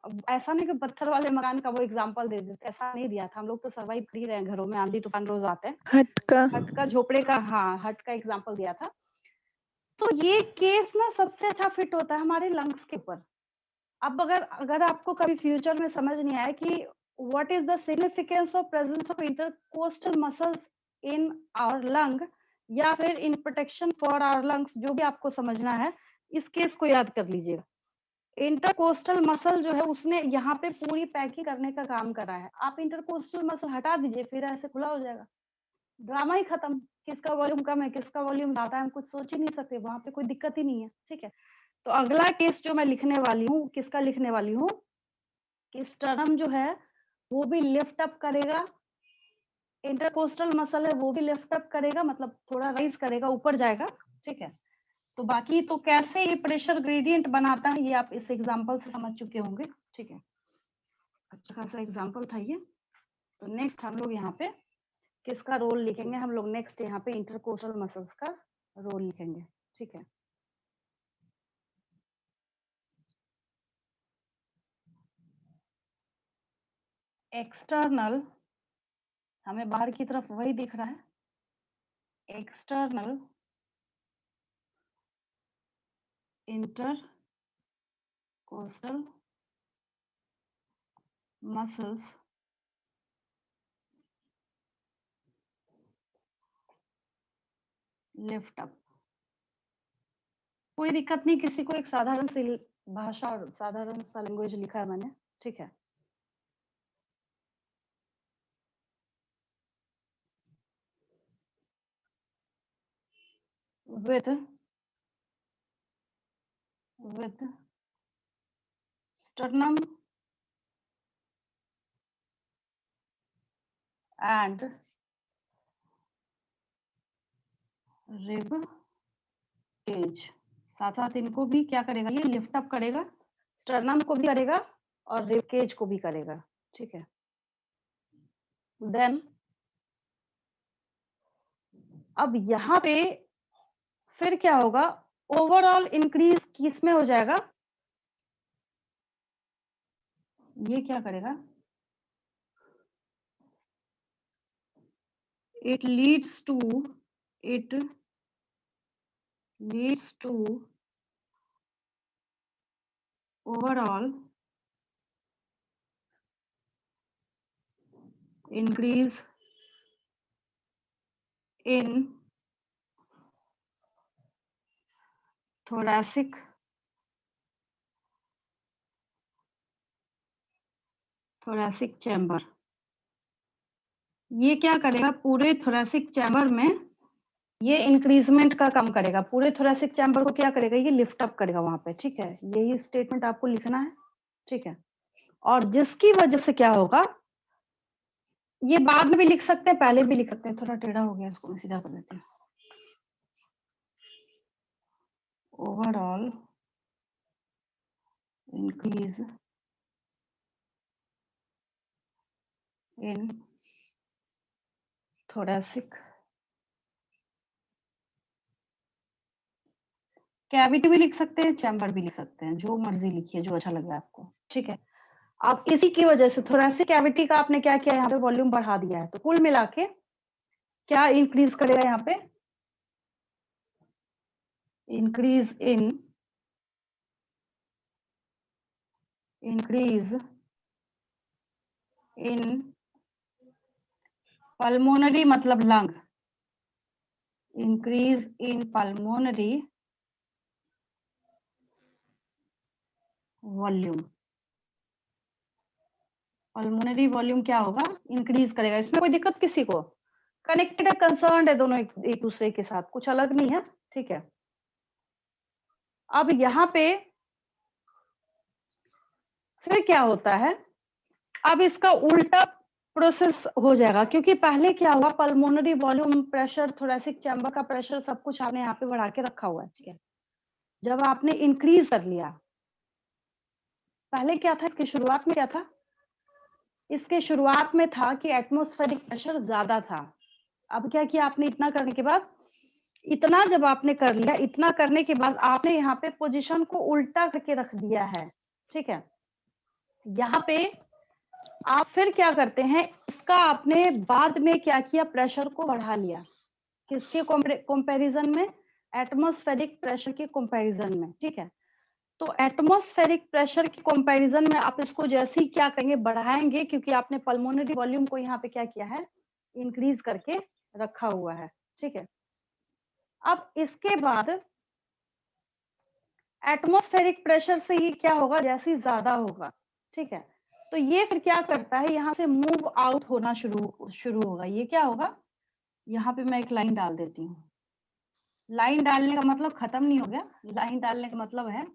अब ऐसा नहीं कि पत्थर वाले मकान का वो एग्जांपल दे देते, ऐसा नहीं दिया था, हम लोग तो सर्वाइव कर ही रहे हैं, घरों में आंधी तूफान रोज आते हैं। हट का। हट का, झोपड़े का, हाँ हट का एग्जांपल दिया था। तो ये केस ना सबसे अच्छा फिट होता है हमारे लंग्स के ऊपर। अब अगर अगर आपको कभी फ्यूचर में समझ नहीं आया कि what is the significance of presence of intercostal muscles in our lung, या फिर in protection for our lungs, जो भी आपको समझना है, इस केस को याद कर लीजिएगा। इंटरकोस्टल मसल जो है उसने यहाँ पे पूरी पैकिंग करने का काम करा है। आप इंटरकोस्टल मसल हटा दीजिए, फिर ऐसे खुला हो जाएगा, ड्रामा ही खत्म। किसका वॉल्यूम कम है, किसका वॉल्यूम ज्यादा है, हम कुछ सोच ही नहीं सकते, वहां पे कोई दिक्कत ही नहीं है। ठीक है, तो अगला केस जो मैं लिखने वाली हूँ, किसका लिखने वाली हूँ, कि स्टर्नम जो है वो भी लिफ्ट अप करेगा, इंटरकोस्टल मसल है वो भी लिफ्ट अप करेगा, मतलब थोड़ा राइज करेगा, ऊपर जाएगा। ठीक है, तो बाकी तो कैसे ये प्रेशर ग्रेडियंट बनाता है ये आप इस एग्जांपल से समझ चुके होंगे। ठीक है, अच्छा खासा एग्जांपल था ये। तो नेक्स्ट हम लोग यहाँ पे किसका रोल लिखेंगे, हम लोग नेक्स्ट यहाँ पे इंटरकोस्टल मसल्स का रोल लिखेंगे। ठीक है, एक्सटर्नल, हमें बाहर की तरफ वही दिख रहा है, external intercostal muscles lift up. कोई दिक्कत नहीं, किसी को एक साधारण सी भाषा और साधारण सा लैंग्वेज लिखा है मैंने, ठीक है। with sternum and rib cage, साथ साथ इनको भी क्या करेगा, ये लिफ्ट अप करेगा, स्टर्नम को भी करेगा और रिब केज को भी करेगा, ठीक है। देन अब यहाँ पे फिर क्या होगा, ओवरऑल इंक्रीज किस में हो जाएगा, ये क्या करेगा, it leads to overall increase in thoracic chamber. ये क्या करेगा, पूरे थोरेसिक चैम्बर में ये इंक्रीजमेंट का काम करेगा, पूरे थोरेसिक चैम्बर को क्या करेगा, ये लिफ्ट अप करेगा वहां पे, ठीक है। यही स्टेटमेंट आपको लिखना है, ठीक है। और जिसकी वजह से क्या होगा, ये बाद में भी लिख सकते हैं, पहले भी लिख सकते हैं, थोड़ा टेढ़ा हो गया, इसको मैं सीधा कर देती हूँ। Overall increase in thoracic cavity भी लिख सकते हैं, चैम्बर भी लिख सकते हैं, जो मर्जी लिखिए, जो अच्छा लगे आपको, ठीक है। अब इसी की वजह से थोरेसिक कैविटी का आपने क्या किया, यहाँ पे वॉल्यूम बढ़ा दिया है, तो कुल मिला के क्या इंक्रीज करेगा, यहाँ पे इंक्रीज इन पल्मोनरी मतलब lung, increase in pulmonary volume. Pulmonary volume क्या होगा, इंक्रीज करेगा। इसमें कोई दिक्कत किसी को, कनेक्टेड है, कंसर्न्ड है, दोनों एक दूसरे के साथ, कुछ अलग नहीं है, ठीक है। अब यहाँ पे फिर क्या होता है, अब इसका उल्टा प्रोसेस हो जाएगा, क्योंकि पहले क्या हुआ, pulmonary volume, pressure, thoracic chamber का प्रेशर, सब कुछ आपने यहाँ पे बढ़ा के रखा हुआ है, ठीक है। जब आपने इंक्रीज कर लिया, पहले क्या था, इसकी शुरुआत में क्या था, इसके शुरुआत में था कि एटमॉस्फेरिक प्रेशर ज्यादा था। अब क्या किया आपने, इतना करने के बाद, इतना जब आपने कर लिया, इतना करने के बाद आपने यहाँ पे पोजीशन को उल्टा करके रख दिया है, ठीक है। यहाँ पे आप फिर क्या करते हैं, इसका आपने बाद में क्या किया, प्रेशर को बढ़ा लिया, किसके कंपैरिजन में, एटमॉस्फेरिक प्रेशर के कंपैरिजन में, ठीक है। तो एटमॉस्फेरिक प्रेशर के कंपैरिजन में आप इसको जैसे ही क्या करेंगे, बढ़ाएंगे, क्योंकि आपने पल्मोनरी वॉल्यूम को यहाँ पे क्या किया है, इंक्रीज करके रखा हुआ है, ठीक है। अब इसके बाद एटमॉस्फेरिक प्रेशर से ही क्या होगा, जैसे ही ज्यादा होगा, ठीक है, तो ये फिर क्या करता है, यहाँ से मूव आउट होना शुरू होगा। ये क्या होगा, यहाँ पे मैं एक लाइन डाल देती हूँ। लाइन डालने का मतलब खत्म नहीं हो गया, लाइन डालने का मतलब है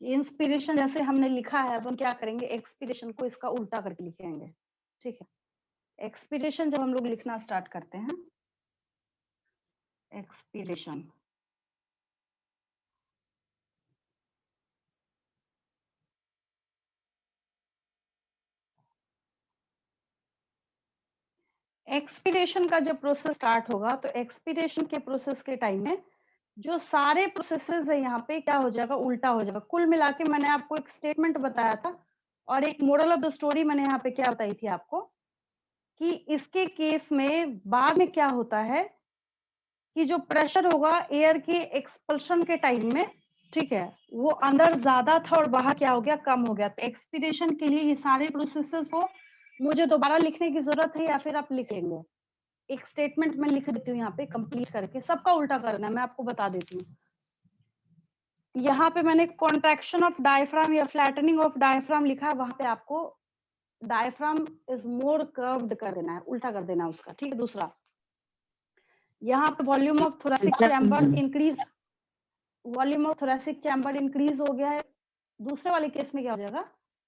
इंस्पिरेशन जैसे हमने लिखा है, अब हम क्या करेंगे, एक्सपिरेशन को इसका उल्टा करके लिखेंगे, ठीक है। एक्सपिरेशन जब हम लोग लिखना स्टार्ट करते हैं, एक्सपिरेशन, एक्सपिरेशन का जब प्रोसेस स्टार्ट होगा, तो एक्सपिरेशन के प्रोसेस के टाइम में जो सारे प्रोसेसेस है यहाँ पे क्या हो जाएगा, उल्टा हो जाएगा। कुल मिला के मैंने आपको एक स्टेटमेंट बताया था और एक मोरल ऑफ द स्टोरी मैंने यहाँ पे क्या बताई थी आपको, कि इसके केस में बाद में क्या होता है कि जो प्रेशर होगा एयर के एक्सपल्शन के टाइम में, ठीक है, वो अंदर ज्यादा था और बाहर क्या हो गया, कम हो गया। तो एक्सपीडिशन के लिए ये सारे प्रोसेसेस को मुझे दोबारा लिखने की जरूरत है या फिर आप लिख लेंगे? एक स्टेटमेंट मैं लिख देती हूँ यहाँ पे कंप्लीट करके, सबका उल्टा करना है, मैं आपको बता देती हूँ। यहाँ पे मैंने कॉन्ट्रैक्शन ऑफ डायफ्राम या फ्लैटनिंग ऑफ डायफ्राम लिखा है, वहां पे आपको डायफ्राम इज मोर कर्व्ड कर देना है, उल्टा कर देना है उसका, ठीक है। दूसरा, यहाँ पे volume of thoracic chamber increase, volume of thoracic chamber increase हो गया है। दूसरे वाले केस में क्या हो जाएगा,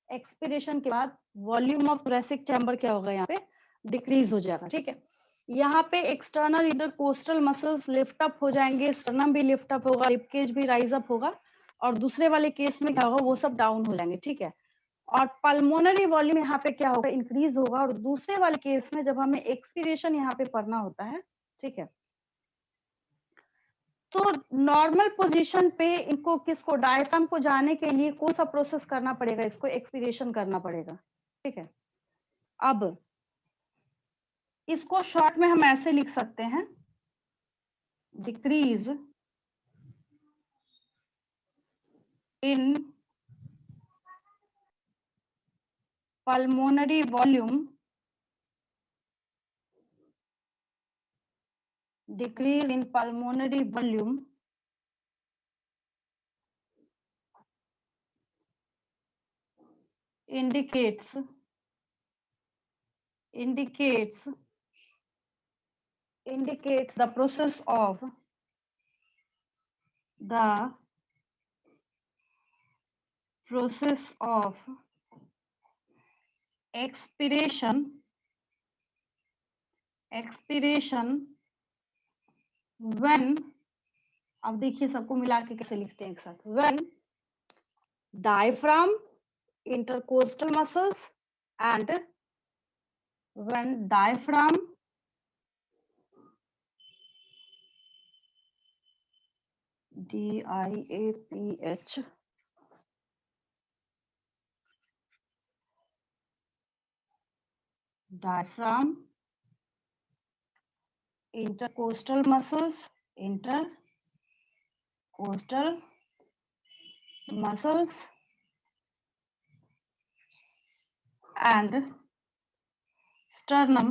एक्सपीरेशन के बाद वॉल्यूम ऑफ थोरैसिक चैम्बर क्या होगा, यहाँ पे डिक्रीज हो जाएगा, ठीक है। यहाँ पे external intercostal muscles lift up हो जाएंगे, स्टर्नम भी लिफ्ट अप होगा, रिबकेज भी राइज अप होगा, और दूसरे वाले केस में क्या होगा, वो सब डाउन हो जाएंगे, ठीक है। और पल्मोनरी वॉल्यूम यहाँ पे क्या होगा, इंक्रीज होगा, और दूसरे वाले केस में जब हमें एक्सपीरेशन यहाँ पे पढ़ना होता है, ठीक है, तो नॉर्मल पोजीशन पे इनको किसको, डायफ्राम को जाने के लिए कौन सा प्रोसेस करना पड़ेगा, इसको एक्सपीरेशन करना पड़ेगा, ठीक है। अब इसको शॉर्ट में हम ऐसे लिख सकते हैं, decrease in pulmonary volume, decrease in pulmonary volume indicates the process of expiration when, अब देखिए सबको मिला के कैसे लिखते हैं एक साथ, when diaphragm, intercostal muscles and when diaphragm DIAPH diaphragm, intercostal muscles and sternum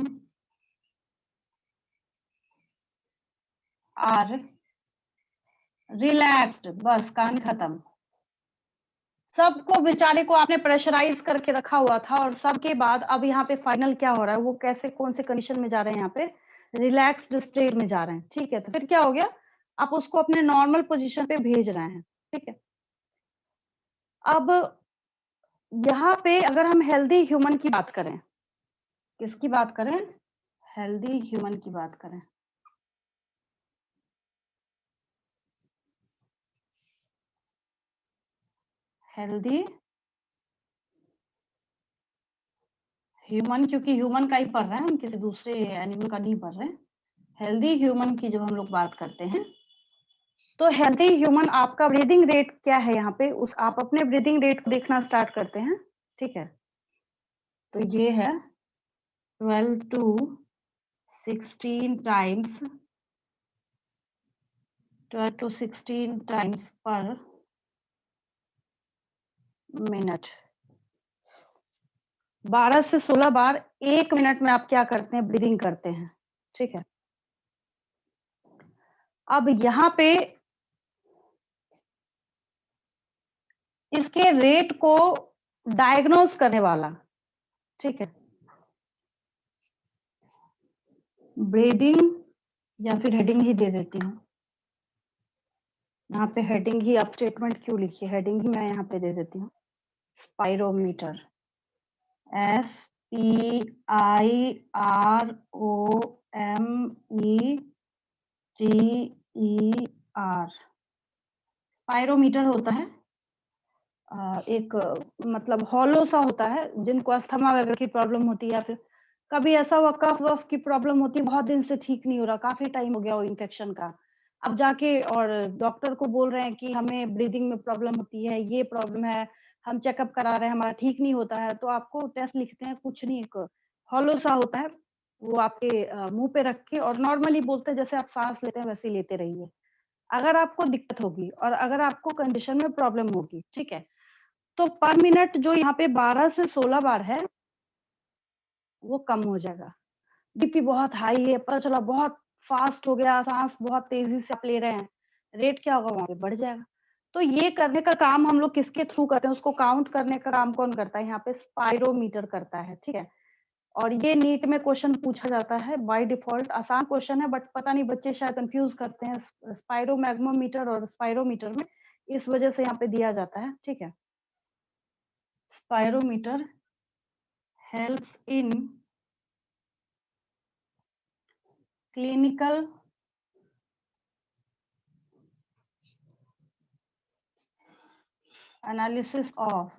are relaxed, बस कहानी खत्म। सबको बेचारे को आपने प्रेशराइज करके रखा हुआ था, और सबके बाद अब यहाँ पे फाइनल क्या हो रहा है, वो कैसे कौन से कंडीशन में जा रहे हैं, यहाँ पे रिलैक्स्ड स्टेट में जा रहे हैं, ठीक है। तो फिर क्या हो गया, आप उसको अपने नॉर्मल पोजीशन पे भेज रहे हैं, ठीक है। अब यहाँ पे अगर हम हेल्दी ह्यूमन की बात करें, किसकी बात करें, हेल्दी ह्यूमन की बात करें, हेल्दी ह्यूमन, क्योंकि ह्यूमन का ही पढ़ रहे हैं हम, किसी दूसरे एनिमल का नहीं पढ़ रहे हैं। हेल्दी ह्यूमन की जब हम लोग बात करते हैं, तो हेल्दी ह्यूमन आपका ब्रीदिंग रेट क्या है, यहाँ पे उस आप अपने ब्रीदिंग रेट को देखना स्टार्ट करते हैं, ठीक है। तो ये है 12 to 16 टाइम्स, 12 to 16 टाइम्स पर मिनट, 12 से 16 बार 1 मिनट में आप क्या करते हैं, ब्रीदिंग करते हैं, ठीक है। अब यहाँ पे इसके रेट को डायग्नोज करने वाला, ठीक है, ब्रीदिंग, या फिर हेडिंग ही दे देती हूँ, यहाँ पे हेडिंग ही, आप स्टेटमेंट क्यों लिखिए, हेडिंग ही मैं यहाँ पे दे देती हूँ, स्पाइरोमीटर, SPIROMETER, स्पाइरोमीटर होता है एक मतलब हॉलो सा होता है, जिनको अस्थमा वगैरह की प्रॉब्लम होती है, या फिर कभी ऐसा हुआ कफ वफ की प्रॉब्लम होती है, बहुत दिन से ठीक नहीं हो रहा, काफी टाइम हो गया वो इन्फेक्शन का, अब जाके और डॉक्टर को बोल रहे हैं कि हमें ब्रीदिंग में प्रॉब्लम होती है, ये प्रॉब्लम है, हम चेकअप करा रहे हैं, हमारा ठीक नहीं होता है, तो आपको टेस्ट लिखते हैं, कुछ नहीं, एक हॉलो सा होता है, वो आपके मुंह पे रख के और नॉर्मली बोलते हैं जैसे आप सांस लेते हैं वैसे ही लेते रहिए। अगर आपको दिक्कत होगी और अगर आपको कंडीशन में प्रॉब्लम होगी, ठीक है, तो पर मिनट जो यहाँ पे 12 से 16 बार है, वो कम हो जाएगा। बीपी बहुत हाई है, पता चला बहुत फास्ट हो गया, सांस बहुत तेजी से आप ले रहे हैं, रेट क्या होगा वहाँ पे बढ़ जाएगा। तो ये करने का काम हम लोग किसके थ्रू करते हैं, उसको काउंट करने का काम कौन करता है, यहाँ पे स्पायरोमीटर करता है, ठीक है। और ये नीट में क्वेश्चन पूछा जाता है बाय डिफॉल्ट, आसान क्वेश्चन है, बट पता नहीं बच्चे शायद कंफ्यूज करते हैं स्पायरोमैग्मोमीटर और स्पायरोमीटर में, इस वजह से यहाँ पे दिया जाता है, ठीक है। Spirometer helps in clinical analysis of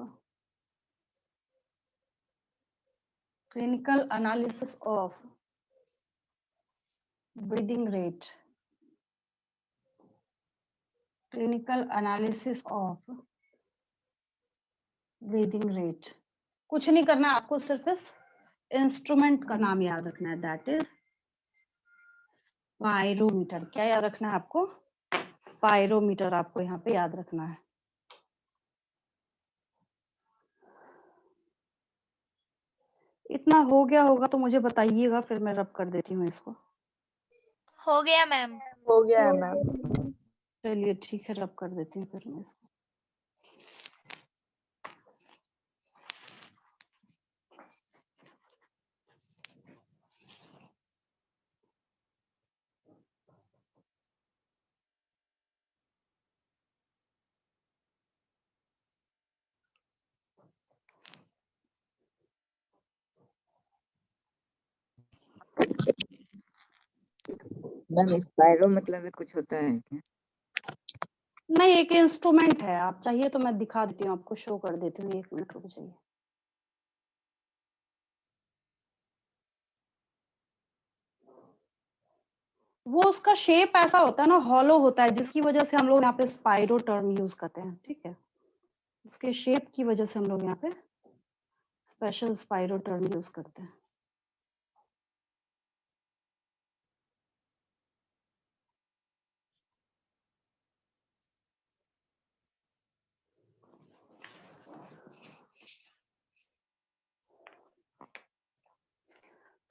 breathing rate, कुछ नहीं करना आपको, सिर्फ इस इंस्ट्रूमेंट का नाम याद रखना है, दैट इज स्पायरोमीटर। क्या याद रखना है आपको, स्पायरोमीटर आपको यहाँ पे याद रखना है। इतना हो गया होगा तो मुझे बताइएगा, फिर मैं रब कर देती हूँ इसको। हो गया मैम। हो गया है मैम। चलिए ठीक है, रब कर देती हूँ फिर मैं इसको। मैम स्पायरो मतलब भी कुछ होता है क्या? नहीं, एक इंस्ट्रूमेंट है, आप चाहिए तो मैं दिखा देती हूँ आपको, शो कर देती हूँ, 1 मिनट रुक जाइए। वो उसका शेप ऐसा होता है ना, हॉलो होता है, जिसकी वजह से हम लोग यहाँ पे स्पाइरो टर्म यूज करते हैं, ठीक है। उसके शेप की वजह से हम लोग यहाँ पे स्पेशल स्पाइरो टर्म यूज करते हैं।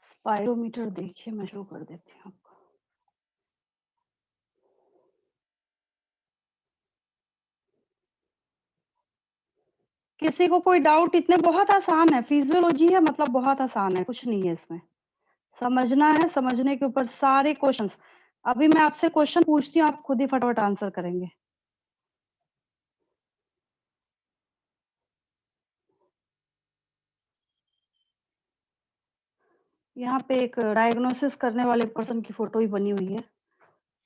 स्पाइरोमीटर देखिए, मैं शो कर देती हूँ आपको। किसी को कोई डाउट, इतने बहुत आसान है, फिजियोलॉजी है मतलब बहुत आसान है, कुछ नहीं है इसमें, समझना है, समझने के ऊपर सारे क्वेश्चंस। अभी मैं आपसे क्वेश्चन पूछती हूँ, आप खुद ही फटाफट आंसर करेंगे। यहाँ पे एक डायग्नोसिस करने वाले पर्सन की फोटो ही बनी हुई है,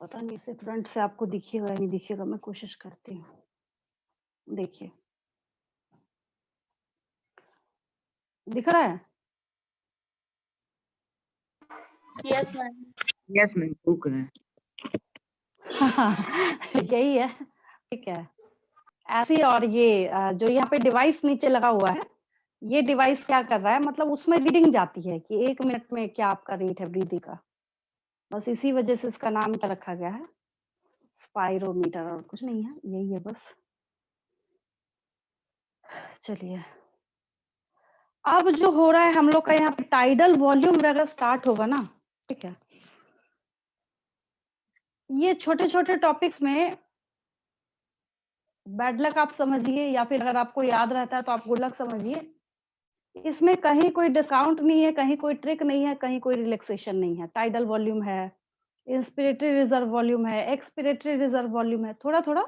पता नहीं इसे फ्रंट से आपको दिखेगा या नहीं दिखेगा, मैं कोशिश करती हूँ। देखिए, दिख रहा है? Yes ma'am. Yes ma'am, book रहा है। यही है, ठीक है। ऐसी, और ये जो यहाँ पे डिवाइस नीचे लगा हुआ है, ये डिवाइस क्या कर रहा है, मतलब उसमें रीडिंग जाती है कि 1 मिनट में क्या आपका रेट है ब्रीदिंग का, बस इसी वजह से इसका नाम क्या रखा गया है, स्पाइरोमीटर, और कुछ नहीं है, यही है बस। चलिए, अब जो हो रहा है हम लोग का यहाँ पे टाइडल वॉल्यूम वगैरह स्टार्ट होगा ना, ठीक है। ये छोटे छोटे टॉपिक्स में बैड लक आप समझिए, या फिर अगर आपको याद रहता है तो आप गुड लक समझिए। इसमें कहीं कोई डिस्काउंट नहीं है, कहीं कोई ट्रिक नहीं है, कहीं कोई रिलैक्सेशन नहीं है। टाइडल वॉल्यूम है, इंस्पिरेटरी रिजर्व वॉल्यूम है, एक्सपिरेटरी रिजर्व वॉल्यूम है। थोड़ा थोड़ा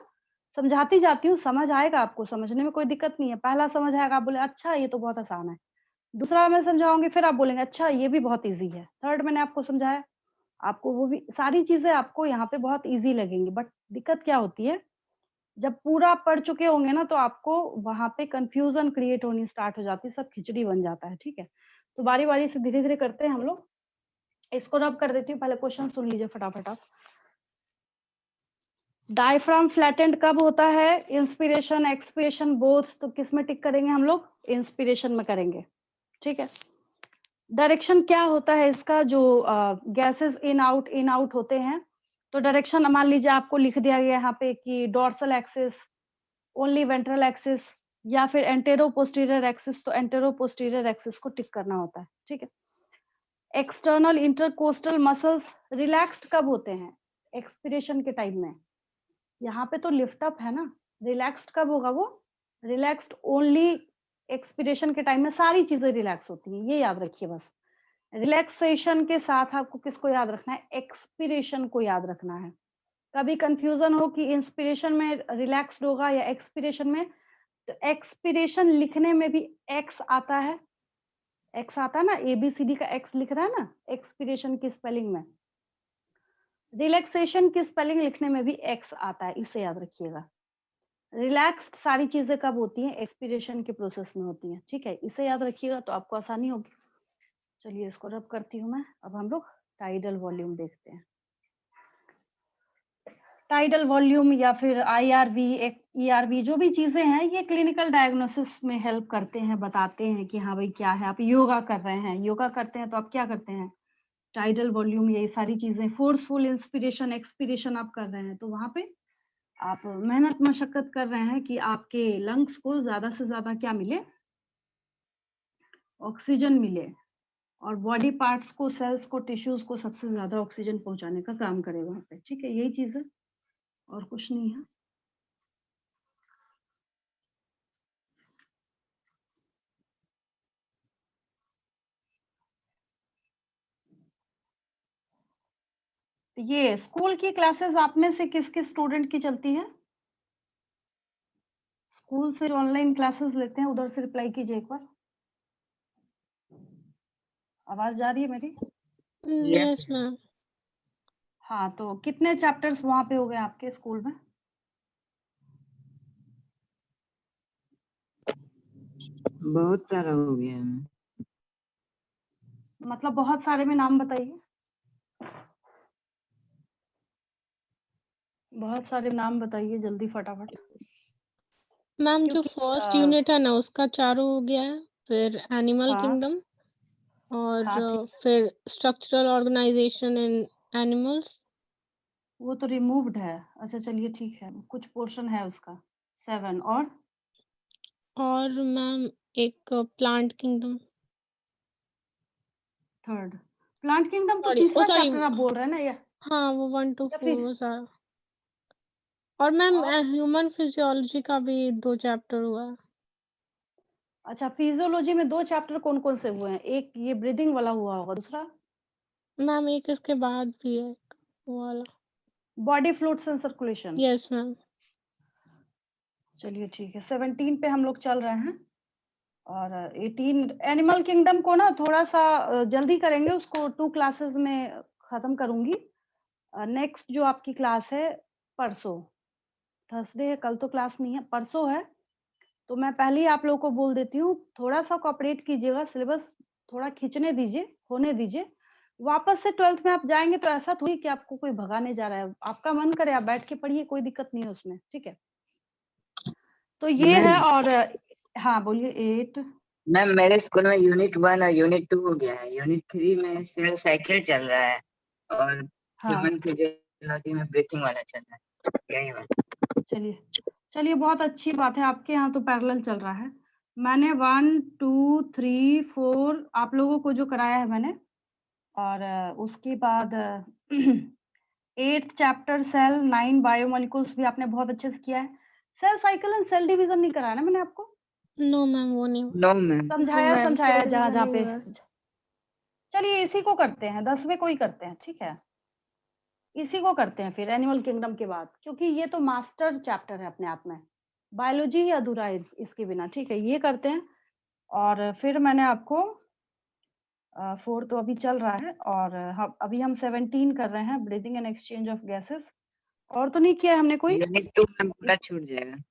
समझाती जाती हूँ, समझ आएगा आपको, समझने में कोई दिक्कत नहीं है। पहला समझ आएगा, आप बोले अच्छा ये तो बहुत आसान है। दूसरा मैं समझाऊंगी, फिर आप बोलेंगे अच्छा ये भी बहुत ईजी है। थर्ड मैंने आपको समझाया, आपको वो भी सारी चीजें आपको यहाँ पे बहुत ईजी लगेंगी। बट दिक्कत क्या होती है, जब पूरा आप पढ़ चुके होंगे ना, तो आपको वहां पे कंफ्यूजन क्रिएट होनी स्टार्ट हो जाती है, सब खिचड़ी बन जाता है, ठीक है। तो बारी बारी से धीरे धीरे करते हैं हम लोग। इसको रब कर देती हूँ, पहले क्वेश्चन सुन लीजिए फटाफट आप। डायफ्राम फ्लैटेंड कब होता है, इंस्पिरेशन एक्सपिरेशन बोथ, तो किस में टिक करेंगे हम लोग, इंस्पिरेशन में करेंगे, ठीक है। डायरेक्शन क्या होता है इसका, जो गैसेस इन आउट होते हैं, तो डायरेक्शन मान लीजिए आपको लिख दिया गया यहाँ पे कि dorsal axis, only ventral axis, या फिर एंटेरो पोस्टीरियर एक्सिस, तो एंटेरो पोस्टीरियर एक्सिस को टिक करना होता है, ठीक है। एक्सटर्नल इंटरकोस्टल मसल्स रिलैक्स्ड कब होते हैं? एक्सपिरेशन के टाइम में। यहाँ पे तो लिफ्ट अप है ना, रिलैक्स्ड कब होगा वो? रिलैक्स्ड ओनली एक्सपिरेशन के टाइम में सारी चीजें रिलैक्स होती हैं, ये याद रखिए बस। रिलैक्सेशन के साथ आपको किसको याद रखना है? एक्सपिरेशन को याद रखना है। कभी कंफ्यूजन हो कि इंस्पिरेशन में रिलैक्स्ड होगा या एक्सपिरेशन में, तो एक्सपिरेशन लिखने में भी एक्स आता है, एक्स आता है ना, ABCD का एक्स लिख रहा है ना एक्सपिरेशन की स्पेलिंग में। रिलैक्सेशन की स्पेलिंग लिखने में भी एक्स आता है, इसे याद रखिएगा। रिलैक्स्ड सारी चीजें कब होती हैं? एक्सपिरेशन के प्रोसेस में होती हैं, ठीक है, इसे याद रखिएगा तो आपको आसानी होगी। चलिए इसको रब करती हूँ मैं। अब हम लोग टाइडल वॉल्यूम देखते हैं। टाइडल वॉल्यूम या फिर IRV, ERV जो भी चीजें हैं, ये क्लिनिकल डायग्नोसिस में हेल्प करते हैं, बताते हैं कि हाँ भाई क्या है। आप योगा कर रहे हैं, योगा करते हैं तो आप क्या करते हैं? टाइडल वॉल्यूम, ये सारी चीजें, फोर्सफुल इंस्पिरेशन एक्सपिरेशन आप कर रहे हैं, तो वहां पे आप मेहनत मशक्कत कर रहे हैं कि आपके लंग्स को ज्यादा से ज्यादा क्या मिले? ऑक्सीजन मिले, और बॉडी पार्ट्स को, सेल्स को, टिश्यूज को सबसे ज्यादा ऑक्सीजन पहुंचाने का काम करे वहां पे, ठीक है, यही चीज है और कुछ नहीं है। ये स्कूल की क्लासेस आप में से किस किस स्टूडेंट की चलती है? स्कूल से जो ऑनलाइन क्लासेस लेते हैं उधर से रिप्लाई कीजिए एक बार। आवाज जा रही है मेरी? Yes ma'am. हाँ, तो कितने चैप्टर्स वहां पे हो गए आपके स्कूल में? बहुत सारा हो गया है। मतलब बहुत सारे में नाम बताइए। बहुत सारे नाम बताइए जल्दी फटाफट। मैम जो क्योंकि फर्स्ट यूनिट है ना उसका चारों हो गया है, फिर एनिमल हाँ किंगडम और हाँ ठीक, फिर स्ट्रक्चरल ऑर्गेनाइजेशन इन एनिमल्स। वो तो रिमूव्ड है। अच्छा चलिए ठीक है, कुछ पोर्शन है उसका 7 और मैम एक plant kingdom, third. Plant kingdom तो सॉरी तीसरा सॉरी, चैप्टर आप बोल रहे हैं ना, हाँ वो 1 to या 4 फिर वो सारा। और मैम और ह्यूमन फिजियोलॉजी का भी 2 चैप्टर हुआ है। अच्छा, फिजियोलॉजी में 2 चैप्टर कौन कौन से हुए हैं? एक ये ब्रीदिंग वाला हुआ होगा, दूसरा मैम एक इसके बाद भी है एक वो वाला। Body fluids and circulation. Yes ma'am. चलिए ठीक है, 17 पे हम लोग चल रहे हैं और 18 एनिमल किंगडम को ना थोड़ा सा जल्दी करेंगे, उसको 2 क्लासेस में खत्म करूंगी। नेक्स्ट जो आपकी क्लास है परसों, थर्सडे है, कल तो क्लास नहीं है, परसों है। तो मैं पहले ही आप लोगों को बोल देती हूँ, थोड़ा सा कोऑपरेट कीजिएगा, सिलेबस थोड़ा खींचने दीजिए, होने दीजिए। वापस से 12th में आप जाएंगे तो ऐसा थोड़ी कि आपको कोई भगाने जा रहा है, आपका मन करे आप बैठ के पढ़िए, कोई दिक्कत नहीं है उसमें, ठीक है। तो ये है। मैम और हाँ बोलिए। 8 मैम मेरे स्कूल में यूनिट 1 और यूनिट 2 हो गया है। यूनिट 3 में सेल साइकिल चल रहा है और हाँ ह्यूमन फिजियोलॉजी में ब्रीथिंग वाला चल रहा है। यही बात। चलिए, चलिए बहुत अच्छी बात है, आपके यहाँ तो पैरेलल चल रहा है। मैंने 1 2 3 4 आप लोगों को जो कराया है मैंने, और उसके बाद 8th चैप्टर सेल, 9 बायोमोलिक्यूल्स भी आपने बहुत अच्छे से किया है। Cell cycle and cell division नहीं कराया ना मैंने आपको? नो मैम वो नहीं हुआ। No ma'am. समझाया मैम समझाया सेल जहाँ डिवीजन जहाँ नहीं पे। हुआ है। चलिए इसी को करते हैं, 10वें को ही करते हैं, ठीक है, इसी को करते हैं फिर एनिमल किंगडम के बाद, क्योंकि ये तो मास्टर चैप्टर है अपने आप में, बायोलॉजी ही अधूरा है इसके बिना, ठीक है, ये करते हैं। और फिर मैंने आपको 4 तो अभी चल रहा है, और अभी हम 17 कर रहे हैं, breathing and exchange of gases. और तो नहीं किया हमने कोई? यूनिट 2 में पूरा छूट जाएगा।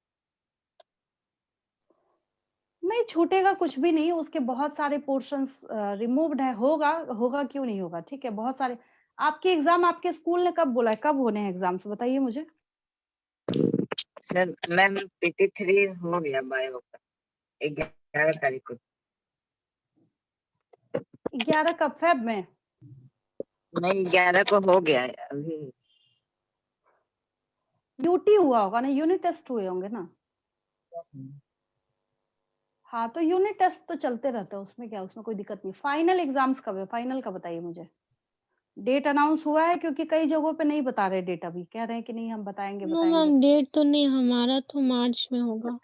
नहीं छूटेगा कुछ भी नहीं, उसके बहुत सारे पोर्शंस रिमूव्ड है, होगा होगा क्यों नहीं होगा, ठीक है, बहुत सारे। आपके एग्जाम आपके स्कूल ने कब बोला है, कब होने हैं एग्जाम्स, बताइए मुझे। सर मैम PT3 हो गया बायो का 11 तारीख को। 11 कब, फेब में? नहीं 11 को हो गया है अभी। यूटी हुआ होगा ना, यूनिट टेस्ट हुए होंगे ना। हाँ, तो यूनिट टेस्ट तो चलते रहते हैं, उसमें क्या, उसमें कोई दिक्कत नहीं। फाइनल एग्जाम्स कब है? फाइनल का बताइए मुझे। डेट अनाउंस हुआ है? क्योंकि कई जगहों पे नहीं बता रहे डेट, अभी कह रहे हैं कि नहीं हम बताएंगे नो बताएंगे। मैम, डेट तो नहीं, हमारा तो मार्च में होगा।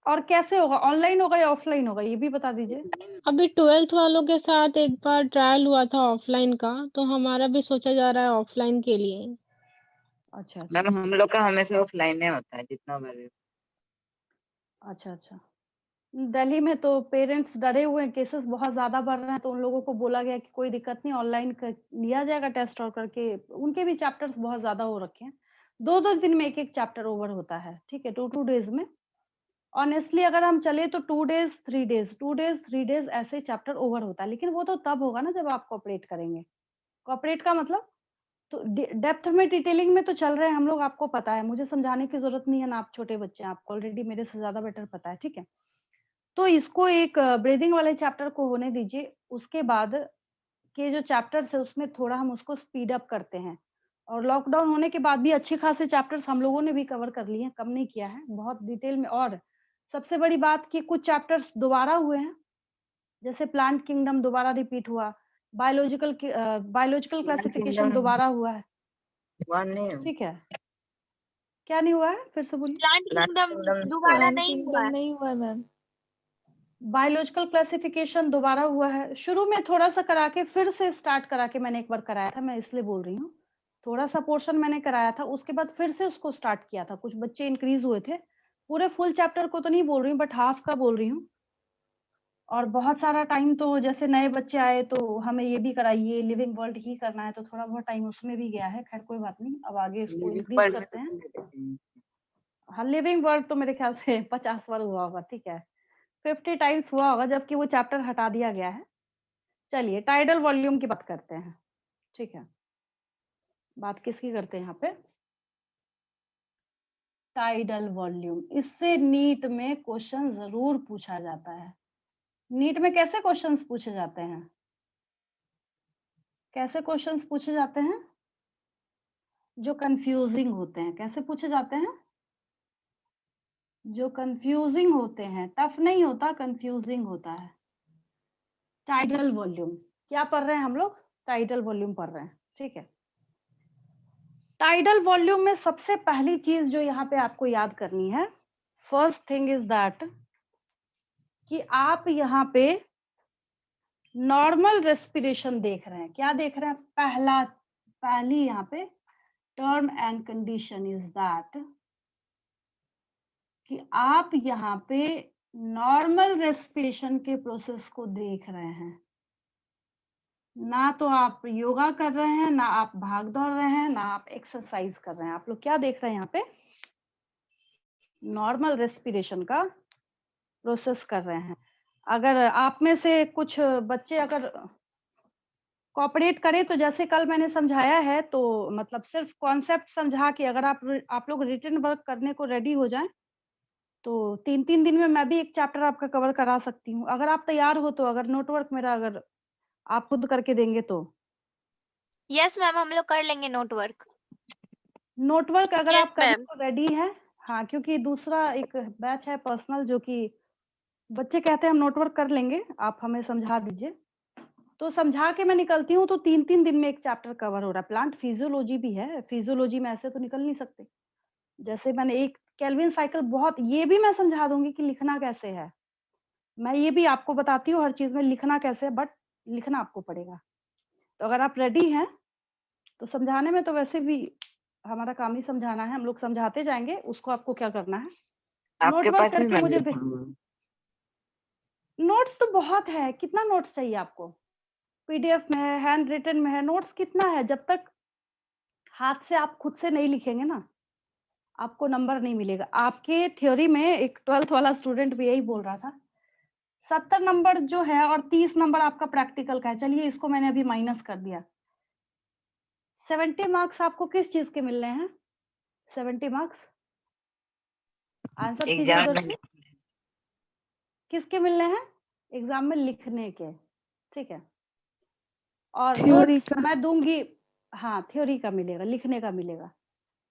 और कैसे होगा, ऑनलाइन होगा या ऑफलाइन होगा, ये भी बता दीजिए। अभी 12th वालों के साथ एक बार ट्रायल हुआ था ऑफलाइन का, तो हमारा भी सोचा जा रहा है ऑफलाइन के लिए। अच्छा अच्छा मैम हम लोग का हमेशा ऑफलाइन होता है जितना बार। अच्छा अच्छा। दिल्ली में तो पेरेंट्स डरे हुए हैं, केसेस बहुत ज्यादा बढ़ रहे हैं, तो उन लोगों को बोला गया कि कोई दिक्कत नहीं, ऑनलाइन लिया जाएगा टेस्ट, और करके उनके भी चैप्टर्स बहुत ज्यादा हो रखे हैं। 2-2 दिन में एक चैप्टर ओवर होता है, ठीक है, 2-2 डेज में। ऑनेस्टली अगर हम चले तो 2 डेज 3 डेज, 2 डेज 3 डेज ऐसे चैप्टर ओवर होता है, लेकिन वो तो तब होगा ना जब आप कोऑपरेट करेंगे। कोऑपरेट का मतलब, तो डेप्थ में डिटेलिंग में तो चल रहे हैं हम लोग, आपको पता है, मुझे समझाने की जरूरत नहीं है ना, आप छोटे बच्चे हैं, आपको ऑलरेडी मेरे से ज्यादा बेटर पता है, ठीक है। तो इसको एक ब्रीदिंग वाले चैप्टर को होने दीजिए, उसके बाद के जो चैप्टर्स है उसमें थोड़ा हम उसको स्पीड अप करते हैं। और लॉकडाउन होने के बाद भी अच्छे खासे चैप्टर्स हम लोगों ने भी कवर कर लिए हैं, कम नहीं किया है, बहुत डिटेल में। और सबसे बड़ी बात कि कुछ चैप्टर्स दोबारा हुए हैं, जैसे प्लांट किंगडम दोबारा रिपीट हुआ, बायोलॉजिकल क्लासिफिकेशन दोबारा हुआ है, नहीं ठीक है। क्या नहीं हुआ है, फिर से बोलिए। प्लांट किंगडम दोबारा नहीं हुआ है। नहीं हुआ मैम। बायोलॉजिकल क्लासिफिकेशन दोबारा हुआ है, शुरू में थोड़ा सा करा के फिर से स्टार्ट करा के मैंने एक बार कराया था, मैं इसलिए बोल रही हूँ। थोड़ा सा पोर्शन मैंने कराया था, उसके बाद फिर से उसको स्टार्ट किया था, कुछ बच्चे इंक्रीज हुए थे। पूरे फुल चैप्टर को तो नहीं बोल रही हूँ, बट हाफ का बोल रही हूँ। और बहुत सारा टाइम तो जैसे नए बच्चे आए तो हमें ये भी कराइए, लिविंग वर्ल्ड ही करना है, तो थोड़ा बहुत टाइम उसमें भी गया है। खैर कोई बात नहीं, अब आगे इसको इंक्रीज करते हैं। हाँ, लिविंग वर्ड तो मेरे ख्याल से 50 बार हुआ होगा, ठीक है, 50 टाइम्स हुआ होगा, जबकि वो चैप्टर हटा दिया गया है। चलिए टाइडल वॉल्यूम की बात करते हैं, ठीक है। बात किसकी करते हैं यहाँ पे? Tidal volume. इससे नीट में क्वेश्चन जरूर पूछा जाता है। नीट में कैसे क्वेश्चंस पूछे जाते हैं? कैसे क्वेश्चंस पूछे जाते हैं? जो कंफ्यूजिंग होते हैं। कैसे पूछे जाते हैं? जो कंफ्यूजिंग होते हैं, टफ नहीं होता, कंफ्यूजिंग होता है। टाइडल वॉल्यूम क्या पढ़ रहे हैं हम लोग? टाइडल वॉल्यूम पढ़ रहे हैं, ठीक है। टाइडल वॉल्यूम में सबसे पहली चीज जो यहाँ पे आपको याद करनी है, फर्स्ट थिंग इज दैट, कि आप यहाँ पे नॉर्मल रेस्पिरेशन देख रहे हैं। क्या देख रहे हैं? पहली यहाँ पे term and condition is that कि आप यहाँ पे नॉर्मल रेस्पिरेशन के प्रोसेस को देख रहे हैं। ना तो आप योगा कर रहे हैं, ना आप भाग दौड़ रहे हैं, ना आप एक्सरसाइज कर रहे हैं। आप लोग क्या देख रहे हैं यहाँ पे? नॉर्मल रेस्पिरेशन का प्रोसेस कर रहे हैं। अगर आप में से कुछ बच्चे अगर कोऑपरेट करें, तो जैसे कल मैंने समझाया है, तो मतलब सिर्फ कॉन्सेप्ट समझा के अगर आप लोग रिटन वर्क करने को रेडी हो जाएं, तो 3-3 दिन में मैं भी एक चैप्टर आपका कवर करा सकती हूँ। अगर आप तैयार हो तो, अगर नोट वर्क मेरा अगर आप खुद करके देंगे तो। यस मैम, हम लोग कर लेंगे नोट वर्क। नोट वर्क अगर Yes, आप करने ma'am. को रेडी है, हाँ, क्योंकि दूसरा एक बैच है पर्सनल, जो कि बच्चे कहते हैं हम नोट वर्क कर लेंगे, आप हमें समझा दीजिए। तो समझा के मैं निकलती हूँ, तो 3-3 दिन में एक चैप्टर कवर हो रहा है। प्लांट फिजियोलॉजी भी है, फिजियोलॉजी में ऐसे तो निकल नहीं सकते। जैसे मैंने एक केल्विन साइकिल, बहुत ये भी मैं समझा दूंगी कि लिखना कैसे है। मैं ये भी आपको बताती हूँ हर चीज में लिखना कैसे है, बट लिखना आपको पड़ेगा। तो अगर आप रेडी हैं तो समझाने में तो वैसे भी हमारा काम ही समझाना है, हम लोग समझाते जाएंगे, उसको आपको क्या करना है, नोट आपके वर्क पास भी करके मैं मुझे लिखूंगा। नोट्स तो बहुत है, कितना नोट्स चाहिए आपको? पीडीएफ में है, हैंड रिटन में है, नोट्स कितना है? जब तक हाथ से आप खुद से नहीं लिखेंगे ना, आपको नंबर नहीं मिलेगा। आपके थ्योरी में एक 12th वाला स्टूडेंट भी यही बोल रहा था, 70 नंबर जो है और 30 नंबर आपका प्रैक्टिकल का है। चलिए इसको मैंने अभी माइनस कर दिया। 70 मार्क्स आपको किस चीज के मिल रहे हैं? 70 मार्क्स आंसर कीजिए एग्जाम उधर में से, किसके मिल रहे हैं? एग्जाम में लिखने के, ठीक है। और थ्योरी नोट्स का। मैं दूंगी, हाँ थ्योरी का मिलेगा, लिखने का मिलेगा।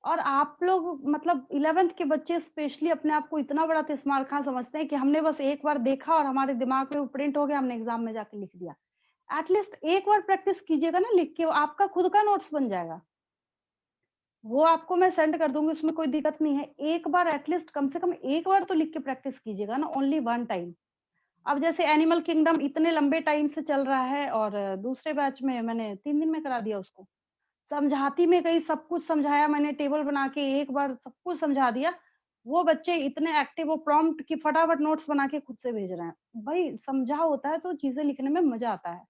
और आप लोग मतलब 11th के बच्चे स्पेशली अपने आप को इतना बड़ा तिस्मार खां समझते हैं कि हमने बस एक बार देखा और हमारे दिमाग में वो प्रिंट हो गया, हमने एग्जाम में जाके लिख दिया। एटलीस्ट एक बार प्रैक्टिस कीजिएगा ना लिख के, आपका खुद का नोट्स बन जाएगा। वो आपको मैं सेंड कर दूंगी, उसमें कोई दिक्कत नहीं है। एक बार एटलीस्ट कम से कम एक बार तो लिख के प्रैक्टिस कीजिएगा ना, ओनली वन टाइम। अब जैसे एनिमल किंगडम इतने लंबे टाइम से चल रहा है और दूसरे बैच में मैंने 3 दिन में करा दिया उसको। समझाती में गई, सब कुछ समझाया मैंने, टेबल बना के एक बार सब कुछ समझा दिया। वो बच्चे इतने एक्टिव, वो प्रॉम्प्ट की फटाफट नोट्स बना के खुद से भेज रहे हैं। भाई समझा होता है तो चीजें लिखने में मजा आता है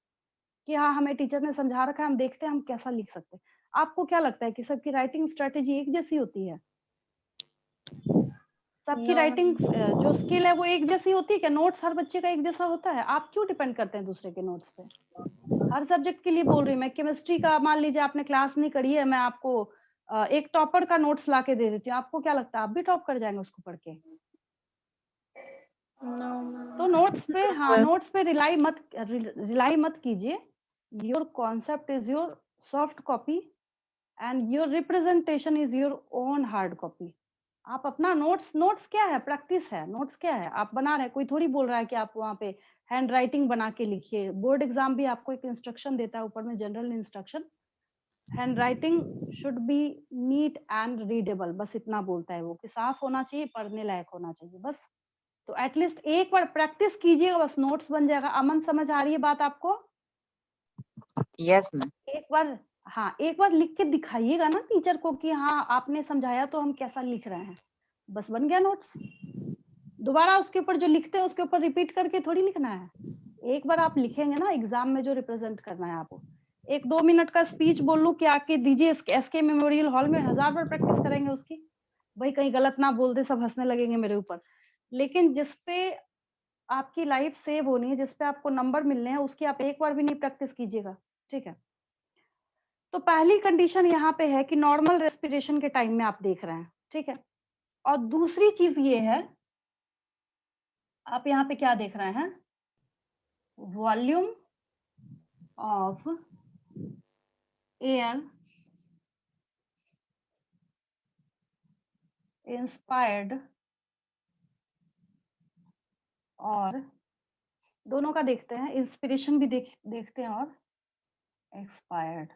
कि हाँ, हमें टीचर ने समझा रखा है, हम देखते हैं हम कैसा लिख सकते हैं। आपको क्या लगता है कि सबकी राइटिंग स्ट्रेटेजी एक जैसी होती है? सबकी राइटिंग जो स्किल है वो एक जैसी होती है क्या? नोट्स हर बच्चे का एक जैसा होता है? आप क्यों डिपेंड करते हैं दूसरे के नोट्स पे? हर सब्जेक्ट के लिए बोल रही हूँ मैं। केमिस्ट्री का मान लीजिए आपने क्लास नहीं करी है, मैं आपको एक टॉपर का नोट्स ला के दे देती हूँ, आपको क्या लगता है आप भी टॉप कर जाएंगे उसको पढ़ के? तो नोट्स पे, हाँ, नोट्स पे रिलाई मत कीजिए। Your concept is your soft copy and your representation is your own hard copy. आप अपना नोट्स क्या है? प्रैक्टिस है। नोट्स क्या है? आप बना रहे हैं, कोई थोड़ी बोल रहा है कि आप वहाँ पे हैंड राइटिंग बना के लिखिए। बोर्ड एग्जाम भी आपको एक इंस्ट्रक्शन देता है ऊपर में, general instruction, hand writing should be neat and readable, बस इतना बोलता है वो कि साफ होना चाहिए, पढ़ने लायक होना चाहिए, बस। तो एटलीस्ट एक बार प्रैक्टिस कीजिएगा, बस नोट्स बन जाएगा। अमन, समझ आ रही है बात आपको? Yes ma'am. एक बार, हाँ, एक बार लिख के दिखाइएगा ना टीचर को कि हाँ आपने समझाया तो हम कैसा लिख रहे हैं, बस बन गया नोट्स। दोबारा उसके ऊपर जो लिखते हैं उसके ऊपर रिपीट करके थोड़ी लिखना है। एक बार आप लिखेंगे ना एग्जाम में जो रिप्रेजेंट करना है आपको। 1-2 मिनट का स्पीच बोल लूं कि आके दीजिए एसके मेमोरियल हॉल में, 1000 बार प्रैक्टिस करेंगे उसकी। भाई कहीं गलत ना बोल दे, सब हंसने लगेंगे मेरे ऊपर। लेकिन जिसपे आपकी लाइफ सेव होनी है, जिसपे आपको नंबर मिलने हैं, उसकी आप एक बार भी नहीं प्रैक्टिस कीजिएगा, ठीक है? तो पहली कंडीशन यहाँ पे है कि नॉर्मल रेस्पिरेशन के टाइम में आप देख रहे हैं, ठीक है? और दूसरी चीज ये है, आप यहाँ पे क्या देख रहे हैं? वॉल्यूम ऑफ एयर इंस्पायर्ड, और दोनों का देखते हैं, इंस्पिरेशन भी देखते हैं और एक्सपायर्ड।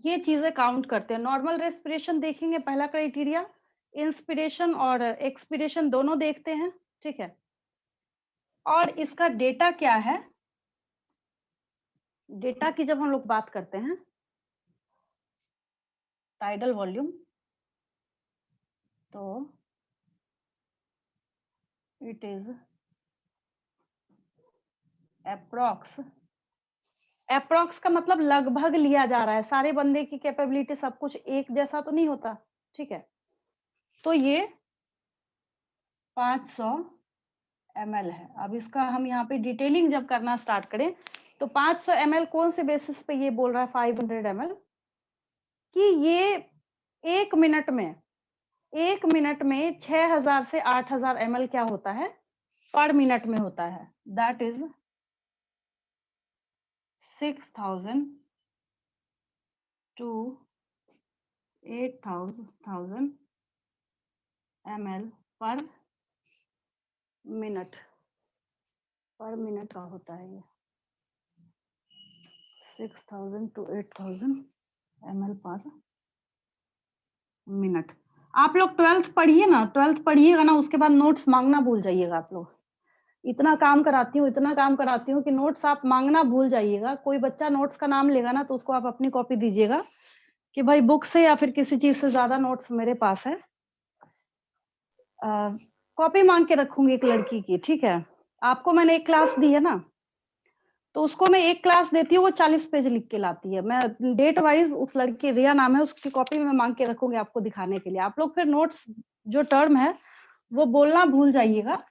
ये चीजें काउंट करते हैं। नॉर्मल रेस्पिरेशन देखेंगे, पहला क्राइटेरिया। इंस्पिरेशन और एक्सपिरेशन दोनों देखते हैं, ठीक है? और इसका डेटा क्या है? डेटा की जब हम लोग बात करते हैं, टाइडल वॉल्यूम, तो इट इज अप्रॉक्स का मतलब लगभग लिया जा रहा है। सारे बंदे की कैपेबिलिटी सब कुछ एक जैसा तो नहीं होता, ठीक है? तो ये 500 ml है। अब इसका हम यहाँ पे डिटेलिंग जब करना स्टार्ट करें तो 500 ml कौन से बेसिस पे ये बोल रहा है 500 ml? कि ये एक मिनट में 6000 से 8000 ml क्या होता है? पर मिनट में होता है। दैट इज 6000 to 8000 ml पर मिनट का होता है ये, 6000 to 8000 ml पर मिनट। आप लोग 12th पढ़िए ना, 12th पढ़िएगा ना, उसके बाद नोट्स मांगना भूल जाइएगा आप लोग। इतना काम कराती हूँ कि नोट्स आप मांगना भूल जाइएगा। कोई बच्चा नोट्स का नाम लेगा ना तो उसको आप अपनी कॉपी दीजिएगा कि भाई बुक से या फिर किसी चीज से ज्यादा नोट्स मेरे पास है। कॉपी मांग के रखूंगी एक लड़की की, ठीक है? आपको मैंने एक क्लास दी है ना, तो उसको मैं एक क्लास देती हूँ, वो 40 पेज लिख के लाती है। मैं डेट वाइज, उस लड़की रिया नाम है, उसकी कॉपी में मांग के रखूंगी आपको दिखाने के लिए। आप लोग फिर नोट्स जो टर्म है वो बोलना भूल जाइएगा,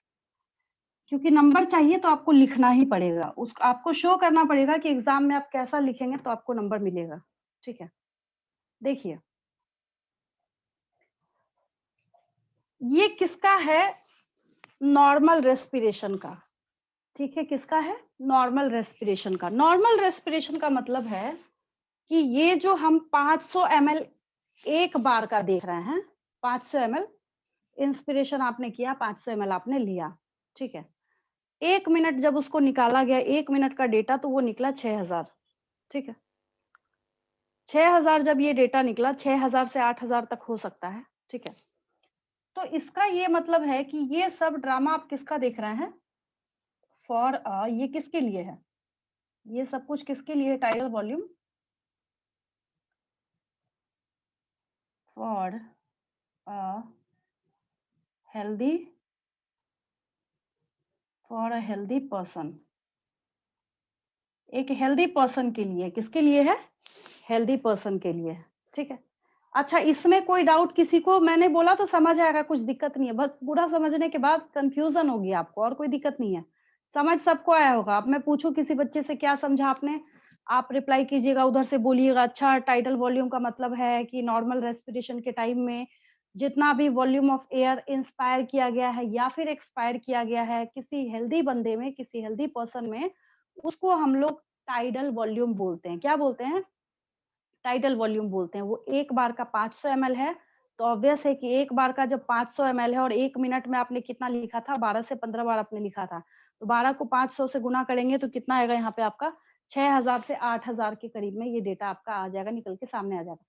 क्योंकि नंबर चाहिए तो आपको लिखना ही पड़ेगा। आपको शो करना पड़ेगा कि एग्जाम में आप कैसा लिखेंगे तो आपको नंबर मिलेगा, ठीक है? देखिए ये किसका है? नॉर्मल रेस्पिरेशन का, ठीक है? किसका है? नॉर्मल रेस्पिरेशन का। नॉर्मल रेस्पिरेशन का मतलब है कि ये जो हम 500 ml एक बार का देख रहे हैं 500 ml इंस्पिरेशन आपने किया, 500 ml आपने लिया, ठीक है। 1 मिनट जब उसको निकाला गया, 1 मिनट का डेटा तो वो निकला 6000, ठीक है। 6000 जब ये डेटा निकला, 6000 से 8000 तक हो सकता है, ठीक है। तो इसका ये मतलब है कि ये सब ड्रामा आप किसका देख रहे हैं? फॉर ये किसके लिए है? ये सब कुछ किसके लिए है? Tidal volume for a healthy for a healthy person. एक हेल्दी पर्सन के लिए, किसके लिए है? हेल्दी पर्सन के लिए, ठीक है। अच्छा, इसमें कोई डाउट किसी को? मैंने बोला तो समझ आएगा, कुछ दिक्कत नहीं है। बस पूरा समझने के बाद कंफ्यूजन होगी आपको, और कोई दिक्कत नहीं है। समझ सबको आया होगा। अब मैं पूछूं किसी बच्चे से क्या समझा आपने, आप रिप्लाई कीजिएगा, उधर से बोलिएगा अच्छा टाइडल वॉल्यूम का मतलब है कि नॉर्मल रेस्पिरेशन के टाइम में जितना भी वॉल्यूम ऑफ एयर इंस्पायर किया गया है या फिर एक्सपायर किया गया है किसी हेल्दी बंदे में, किसी हेल्दी पर्सन में, उसको हम लोग टाइडल वॉल्यूम बोलते हैं। क्या बोलते हैं? टाइडल वॉल्यूम बोलते हैं। वो एक बार का 500 ml है, तो ऑब्वियस है कि एक बार का जब 500 ml है और 1 मिनट में आपने कितना लिखा था? 12 से 15 बार आपने लिखा था। तो 12 को 500 से गुना करेंगे तो कितना आएगा यहाँ पे आपका? 6000 से 8000 के करीब में ये डेटा आपका आ जाएगा, निकल के सामने आ जाएगा।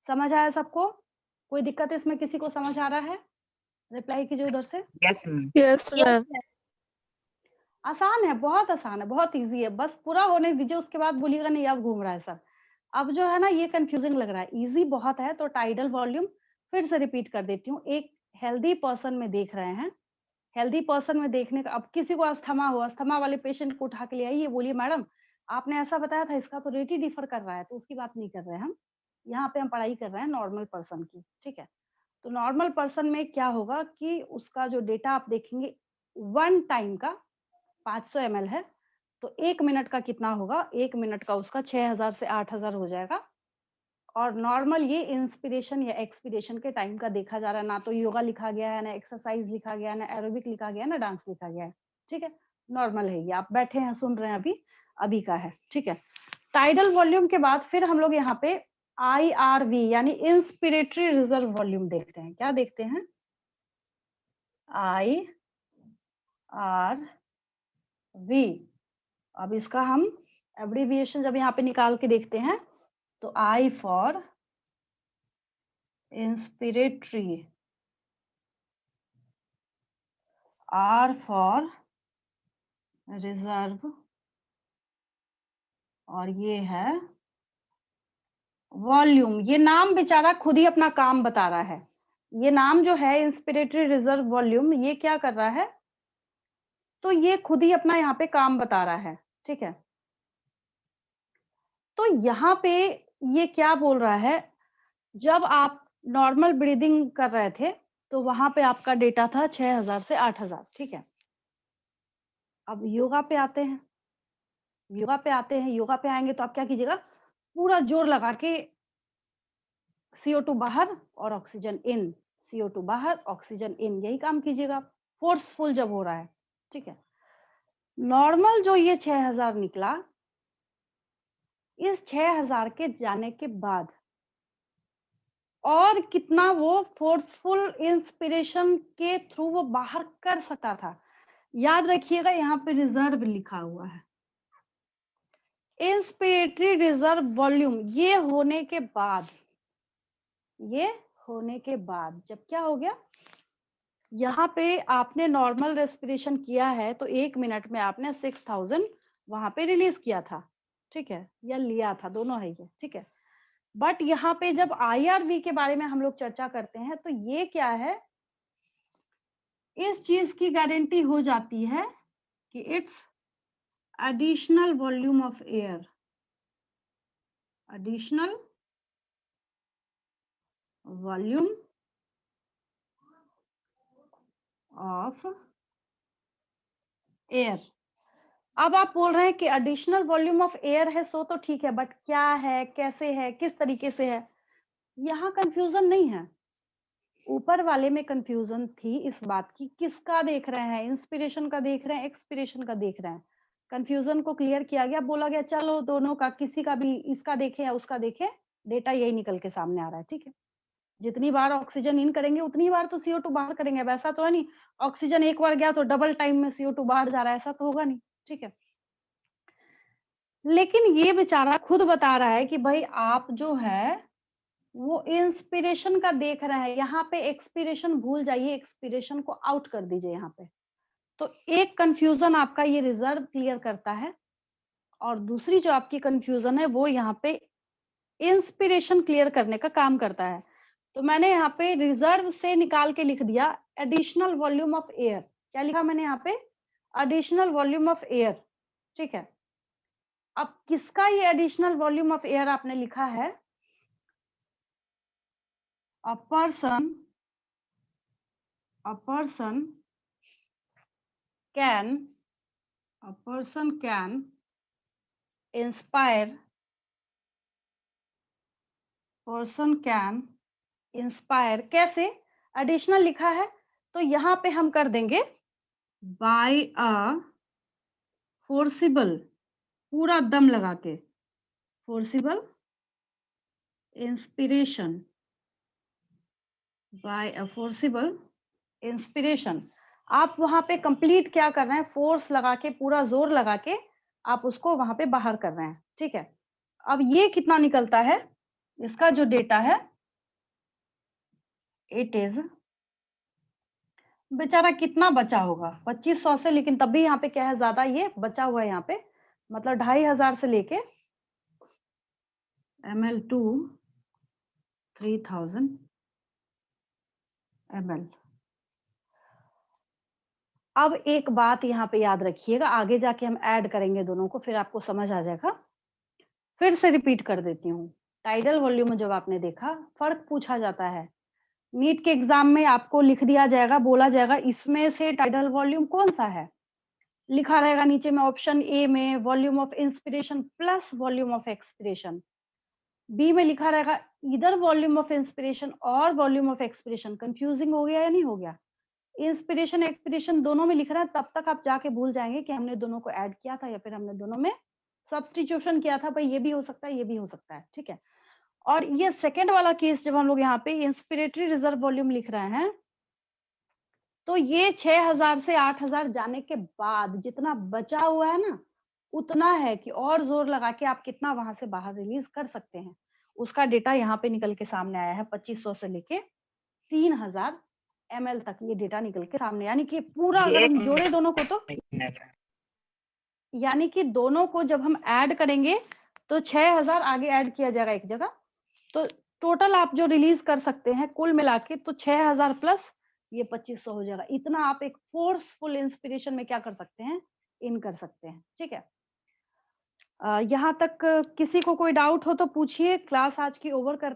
समझ आया सबको? कोई दिक्कत है इसमें? किसी को समझ आ रहा है? रिप्लाई कीजिए उधर से। Yes ma'am. Yes ma'am. आसान है, बहुत आसान है, बहुत ईज़ी है। बस पूरा होने दीजिए, उसके बाद बोलिएगा नहीं अब घूम रहा है सर। अब जो है ना ये कन्फ्यूजिंग लग रहा है, ईज़ी बहुत है। तो टाइडल वॉल्यूम फिर से रिपीट कर देती हूँ। एक हेल्दी पर्सन में देख रहे हैं, हेल्दी पर्सन में देखने का, अब किसी को अस्थमा हो, अस्थमा वाले पेशेंट को उठा के ले आइए, बोलिए मैडम आपने ऐसा बताया था, इसका तो रेट ही डिफर कर रहा है, तो उसकी बात नहीं कर रहे हैं हम। यहाँ पे हम पढ़ाई कर रहे हैं नॉर्मल पर्सन की, ठीक है। तो नॉर्मल पर्सन में क्या होगा कि उसका जो डेटा आप देखेंगे, वन टाइम का 500 ml है, तो 1 मिनट का कितना होगा? 1 मिनट का उसका 6000 से 8000 हो जाएगा। और नॉर्मल ये इंस्पिरेशन या एक्सपिरेशन के टाइम का देखा जा रहा है, ना तो योगा लिखा गया है, ना एक्सरसाइज लिखा गया है, ना एरोबिक लिखा गया है, ना डांस लिखा गया है, ठीक है। नॉर्मल है ये, आप बैठे हैं सुन रहे हैं, अभी अभी का है, ठीक है। टाइडल वॉल्यूम के बाद फिर हम लोग यहाँ पे IRV यानी इंस्पिरेटरी रिजर्व वॉल्यूम देखते हैं। क्या देखते हैं? IRV। अब इसका हम एब्रिविएशन जब यहाँ पे निकाल के देखते हैं, तो I for inspiratory, R for reserve, और ये है वॉल्यूम। ये नाम बेचारा खुद ही अपना काम बता रहा है। ये नाम जो है इंस्पिरेटरी रिजर्व वॉल्यूम, ये क्या कर रहा है? तो ये खुद ही अपना यहाँ पे काम बता रहा है, ठीक है। तो यहाँ पे ये क्या बोल रहा है? जब आप नॉर्मल ब्रीदिंग कर रहे थे, तो वहां पे आपका डेटा था 6000 से 8000, ठीक है। अब योगा पे आते हैं, योगा पे आएंगे तो आप क्या कीजिएगा? पूरा जोर लगा के CO2 बाहर और ऑक्सीजन इन, CO2 बाहर, ऑक्सीजन इन, यही काम कीजिएगा फोर्सफुल जब हो रहा है, ठीक है। नॉर्मल जो ये 6000 निकला, इस 6000 के जाने के बाद और कितना वो फोर्सफुल इंस्पिरेशन के थ्रू वो बाहर कर सकता था। याद रखिएगा यहाँ पे रिजर्व लिखा हुआ है, इंस्पिरेटरी रिजर्व वॉल्यूम। ये होने के बाद जब क्या हो गया, यहाँ पे आपने नॉर्मल रेस्पिरेशन किया है, तो 1 मिनट में आपने 6000 वहां पे रिलीज किया था, ठीक है, या लिया था, दोनों है ये, ठीक है। बट यहाँ पे जब IRV के बारे में हम लोग चर्चा करते हैं, तो ये क्या है? इस चीज की गारंटी हो जाती है कि it's additional volume of air, additional volume of air. अब आप बोल रहे हैं कि एडिशनल वॉल्यूम ऑफ एयर है, सो तो ठीक है, बट क्या है, कैसे है, किस तरीके से है? यहाँ कंफ्यूजन नहीं है। ऊपर वाले में कंफ्यूजन थी इस बात की, किसका देख रहे हैं? इंस्पिरेशन का देख रहे हैं, एक्सपिरेशन का देख रहे हैं। कंफ्यूजन को क्लियर किया गया, बोला गया चलो दोनों का, किसी का भी, इसका देखें या उसका देखें, डेटा यही निकल के सामने आ रहा है, ठीक है। जितनी बार ऑक्सीजन इन करेंगे उतनी बार तो CO2 बाहर करेंगे। वैसा तो है नहीं ऑक्सीजन एक बार गया तो डबल टाइम में CO2 बाहर जा रहा है, ऐसा तो होगा नहीं, ठीक है। लेकिन ये बेचारा खुद बता रहा है कि भाई आप जो है वो इंस्पिरेशन का देख रहे हैं, यहाँ पे एक्सपिरेशन भूल जाइए, एक्सपिरेशन को आउट कर दीजिए यहाँ पे। तो एक कंफ्यूजन आपका ये रिजर्व क्लियर करता है और दूसरी जो आपकी कंफ्यूजन है वो यहाँ पे इंस्पिरेशन क्लियर करने का काम करता है। तो मैंने यहाँ पे रिजर्व से निकाल के लिख दिया एडिशनल वॉल्यूम ऑफ एयर। क्या लिखा मैंने यहाँ पे? एडिशनल वॉल्यूम ऑफ एयर, ठीक है। अब किसका ये एडिशनल वॉल्यूम ऑफ एयर आपने लिखा है? A person can inspire कैसे? एडिशनल लिखा है तो यहाँ पे हम कर देंगे बाय अ फोर्सिबल, पूरा दम लगा के, फोर्सिबल इंस्पिरेशन, बाय अ फोर्सिबल इंस्पिरेशन। आप वहां पे कंप्लीट क्या कर रहे हैं? फोर्स लगा के, पूरा जोर लगा के आप उसको वहां पे बाहर कर रहे हैं, ठीक है। अब ये कितना निकलता है? इसका जो डेटा है इट इज, बेचारा कितना बचा होगा 2500 से, लेकिन तब भी यहाँ पे क्या है, ज्यादा ये बचा हुआ है यहाँ पे, मतलब 2500 से लेके ml to 3000 ml। अब एक बात यहाँ पे याद रखिएगा, आगे जाके हम ऐड करेंगे दोनों को, फिर आपको समझ आ जाएगा। फिर से रिपीट कर देती हूँ। टाइडल वॉल्यूम जब आपने देखा, फर्क पूछा जाता है नीट के एग्जाम में, आपको लिख दिया जाएगा, बोला जाएगा इसमें से टाइडल वॉल्यूम कौन सा है, लिखा रहेगा नीचे में ऑप्शन ए में volume of inspiration plus volume of expiration, B में लिखा रहेगा इधर वॉल्यूम ऑफ इंस्पिरेशन और वॉल्यूम ऑफ एक्सपिरेशन। कंफ्यूजिंग हो गया या नहीं हो गया? इंस्पिरेशन एक्सपिरेशन दोनों में लिख रहा है, तब तक आप जाके भूल जाएंगे कि हमने दोनों को ऐड किया था या फिर हमने दोनों में सब्स्टिट्यूशन किया था। भाई ये भी हो सकता है, ये भी हो सकता है, ठीक है। और ये सेकंड वाला केस जब हम लोग यहाँ पे इंस्पिरेटरी रिजर्व वॉल्यूम लिख रहे हैं, तो ये 6000 से 8000 जाने के बाद जितना बचा हुआ है ना, उतना है कि और जोर लगा के आप कितना वहां से बाहर रिलीज कर सकते हैं। उसका डेटा यहाँ पे निकल के सामने आया है 2500 से लेके 3000 ml तक ये डेटा निकल के सामने, यानी कि पूरा अगर हम जोड़े दोनों को तो, यानी कि दोनों को जब हम ऐड करेंगे तो 6000 आगे ऐड किया जाएगा एक जगह, तो टोटल आप जो रिलीज कर सकते हैं कुल मिला के तो 6000 प्लस ये 2500 हो जाएगा। इतना आप एक फोर्सफुल इंस्पिरेशन में क्या कर सकते हैं, इन कर सकते हैं, ठीक है। यहाँ तक किसी को कोई डाउट हो तो पूछिए। क्लास आज की ओवर कर